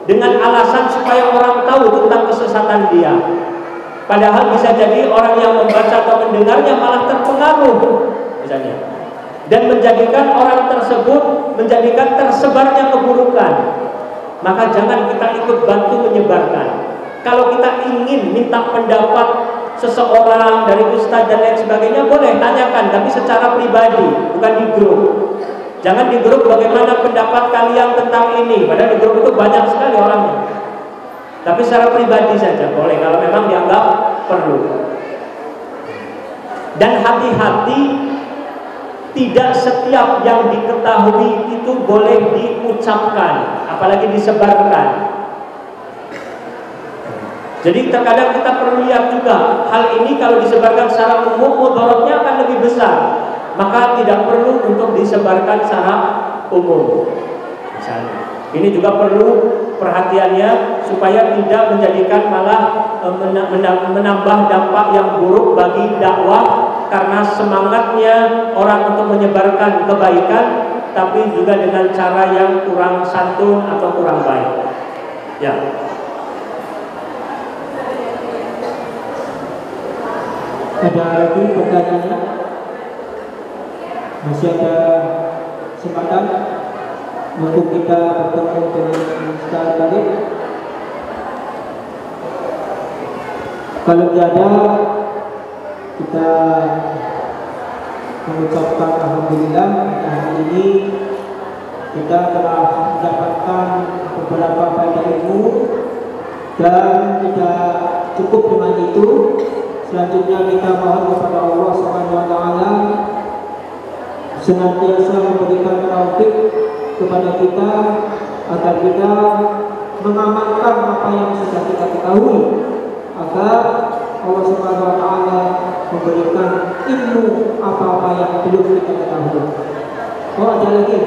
dengan alasan supaya orang tahu tentang kesesatan dia. Padahal bisa jadi orang yang membaca atau mendengarnya malah terpengaruh misalnya, dan menjadikan orang tersebut tersebarnya keburukan. Maka jangan kita ikut bantu menyebarkan. Kalau kita ingin minta pendapat seseorang dari ustadz dan lain sebagainya, boleh tanyakan, tapi secara pribadi, bukan di grup. Jangan di grup bagaimana pendapat kalian tentang ini, padahal di grup itu banyak sekali orangnya. Tapi secara pribadi saja boleh kalau memang dianggap perlu. Dan hati-hati, tidak setiap yang diketahui itu boleh diucapkan, apalagi disebarkan. Jadi terkadang kita perlu lihat juga hal ini kalau disebarkan secara umum mudaratnya akan lebih besar, maka tidak perlu untuk disebarkan secara umum. Misalnya, ini juga perlu perhatiannya supaya tidak menjadikan malah menambah dampak yang buruk bagi dakwah karena semangatnya orang untuk menyebarkan kebaikan, tapi juga dengan cara yang kurang santun atau kurang baik. Ya. Ada lagi pertanyaannya? Masih ada kesempatan untuk kita bertemu dengan Ustaz tadi? Kalau tidak ada, kita mengucapkan alhamdulillah hari ini kita telah mendapatkan beberapa faedah ilmu, dan tidak cukup dengan itu. Selanjutnya kita mohon kepada Allah SWT senantiasa memberikan taufik kepada kita agar kita mengamalkan apa yang sudah kita ketahui, agar Allah SWT memberikan ilmu apa-apa yang belum kita ketahui. Oh, ada lagi?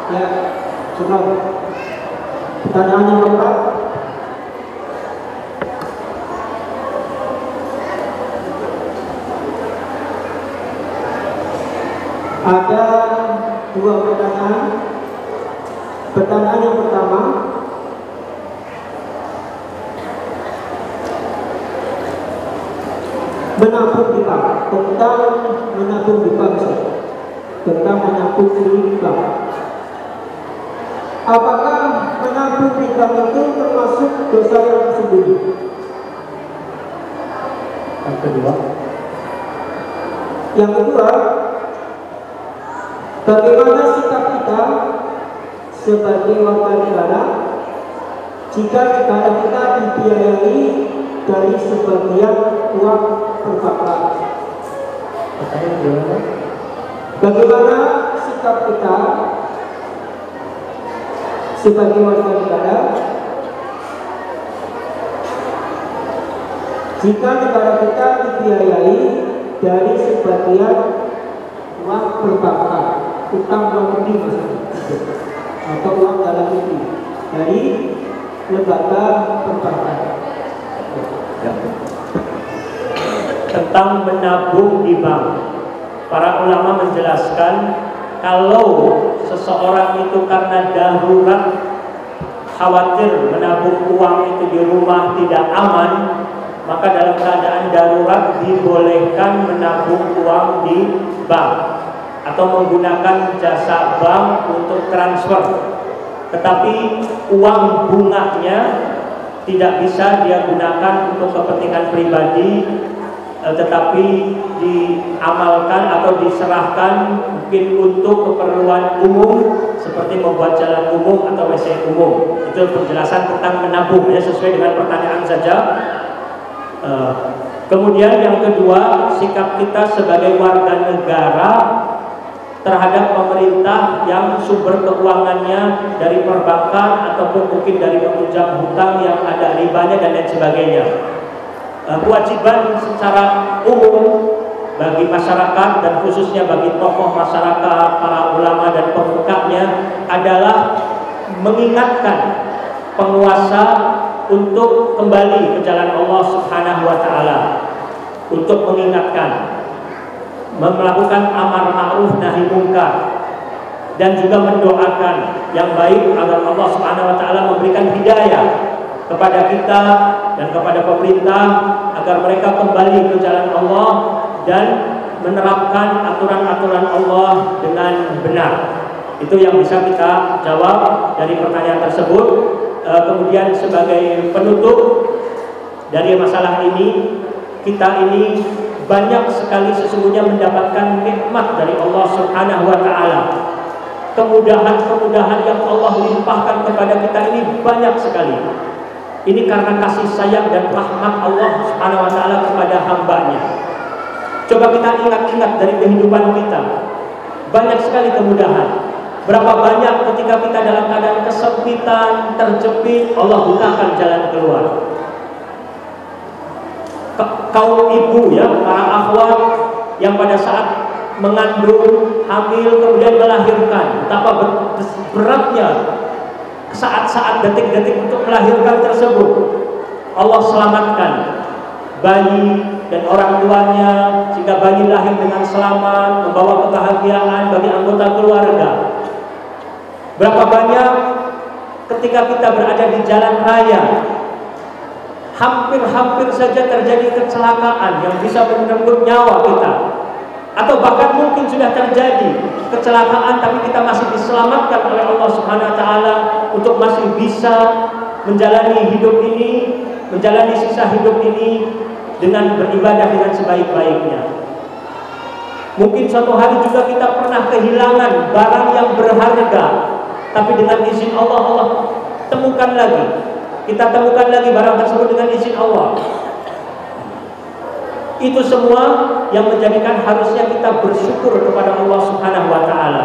Ya, sebelum pertanyaannya Bapak. Ada dua pertanyaan. Pertanyaan yang pertama, menabung di bank, tentang menabung di bank, tentang menabung di bank. Apakah menabung di bank itu termasuk dosa yang tersembunyi? Yang kedua, bagaimana sikap kita sebagai warga negara jika negara kita dibiayai dari sebagian uang perbankan? Bagaimana sikap kita sebagai warga negara jika negara kita dibiayai dari sebagian uang perbankan, utang luar negeri atau uang dalam negeri dari lembaga perbankan? Tentang menabung di bank, para ulama menjelaskan kalau seseorang itu karena darurat khawatir menabung uang itu di rumah tidak aman, maka dalam keadaan darurat dibolehkan menabung uang di bank atau menggunakan jasa bank untuk transfer. Tetapi uang bunganya tidak bisa dia gunakan untuk kepentingan pribadi, tetapi diamalkan atau diserahkan mungkin untuk keperluan umum seperti membuat jalan umum atau WC umum. Itu penjelasan tentang menabung, ya, sesuai dengan pertanyaan saja. Kemudian yang kedua, sikap kita sebagai warga negara terhadap pemerintah yang sumber keuangannya dari perbankan ataupun mungkin dari peminjam hutang yang ada ribanya dan lain sebagainya. Kewajiban secara umum bagi masyarakat dan khususnya bagi tokoh masyarakat, para ulama dan pemukanya adalah mengingatkan penguasa untuk kembali ke jalan Allah Subhanahu wa taala, untuk mengingatkan, melakukan amar ma'ruf nahi munkar, dan juga mendoakan yang baik agar Allah Subhanahu wa taala memberikan hidayah kepada kita dan kepada pemerintah agar mereka kembali ke jalan Allah dan menerapkan aturan-aturan Allah dengan benar. Itu yang bisa kita jawab dari pertanyaan tersebut. Kemudian sebagai penutup dari masalah ini, kita ini banyak sekali sesungguhnya mendapatkan nikmat dari Allah Subhanahu wa taala. Kemudahan-kemudahan yang Allah limpahkan kepada kita ini banyak sekali. Ini karena kasih sayang dan rahmat Allah Subhanahu wa taala kepada hambanya. Coba kita ingat-ingat dari kehidupan kita. Banyak sekali kemudahan. Berapa banyak ketika kita dalam keadaan kesempitan, terjepit, Allah bukakan jalan keluar. Kaum ibu, ya, para akhwat yang pada saat mengandung, hamil, kemudian melahirkan, betapa beratnya saat-saat detik-detik untuk melahirkan tersebut. Allah selamatkan bayi dan orang tuanya sehingga bayi lahir dengan selamat, membawa kebahagiaan bagi anggota keluarga. Berapa banyak ketika kita berada di jalan raya, hampir-hampir saja terjadi kecelakaan yang bisa merenggut nyawa kita, atau bahkan mungkin sudah terjadi kecelakaan tapi kita masih diselamatkan oleh Allah Subhanahu wa taala untuk masih bisa menjalani hidup ini, menjalani sisa hidup ini dengan beribadah dengan sebaik-baiknya. Mungkin suatu hari juga kita pernah kehilangan barang yang berharga, Tapi dengan izin Allah, Allah temukan lagi. Kita temukan lagi barang tersebut dengan izin Allah. Itu semua yang menjadikan harusnya kita bersyukur kepada Allah Subhanahu wa taala.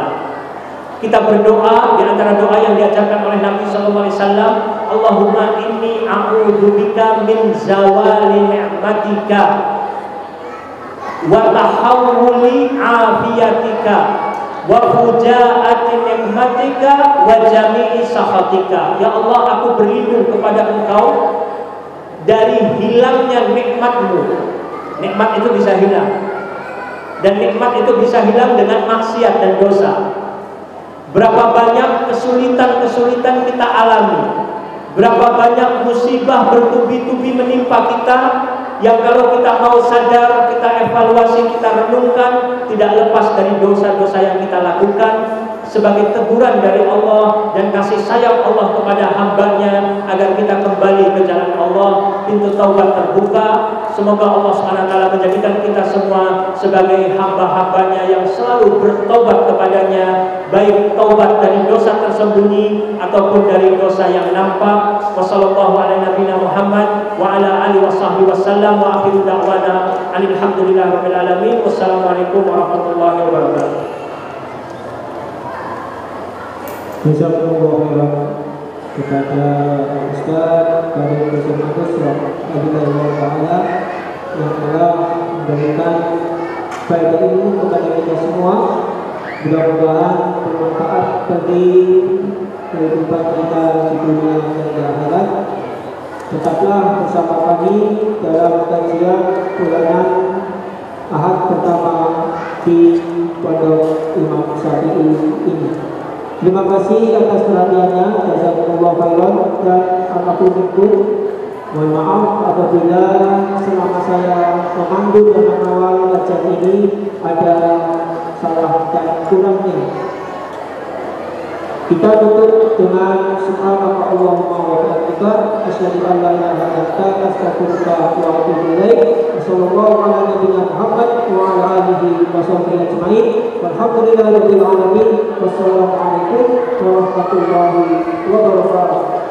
Kita berdoa, di antara doa yang diajarkan oleh Nabi sallallahu alaihi wasallam, Allahumma inni a'udzubika min zawali ni'matika wa tahawuli afiyatika wa fujaati nikmatika wa jami'i sakhatika. Ya Allah, aku berlindung kepada Engkau dari hilangnya nikmat-Mu. Nikmat itu bisa hilang, dan nikmat itu bisa hilang dengan maksiat dan dosa. Berapa banyak kesulitan-kesulitan kita alami, berapa banyak musibah bertubi-tubi menimpa kita, yang kalau kita mau sadar, kita evaluasi, kita renungkan, tidak lepas dari dosa-dosa yang kita lakukan, sebagai teguran dari Allah dan kasih sayang Allah kepada hambanya agar kita kembali ke jalan Allah. Pintu taubat terbuka. Semoga Allah SWT menjadikan kita semua sebagai hamba-hambanya yang selalu bertobat kepadanya, baik taubat dari dosa tersembunyi ataupun dari dosa yang nampak. Wassallallahu ala nabiyina Muhammad wa ala alihi washabbihi wasallam wa akhiru da'wana alhamdulillahirabbil alamin. Wassalamualaikum warahmatullahi wabarakatuh. Jazakumullah khairan kepada Ustaz dari Dosen Agus Abdullah Ta'ala yang telah memberikan faedah ilmu kepada kita semua. Mudah-mudahan bermanfaat bagi kehidupan kita di dunia dan di akhirat. Tetaplah bersama kami dalam kajian bulanan Ahad pertama di Pondok Imam Syafi'i ini. Terima kasih atas perhatiannya. Jazakumullah khairan dan alhamdulillah. Mohon maaf apabila selama saya memandu dan mengawal kajian ini ada salah dan kurangnya. Kita tutup dengan subhanallah Allahumma wa bihamdika asyhadu an la ilaha illa anta astaghfiruka wa atubu ilaik. Wassallallahu ala nabiyyina Muhammad wa ala alihi washabbihi ajmain. Walhamdulillahirabbil alamin. Wassalamu alaikum warahmatullahi wabarakatuh.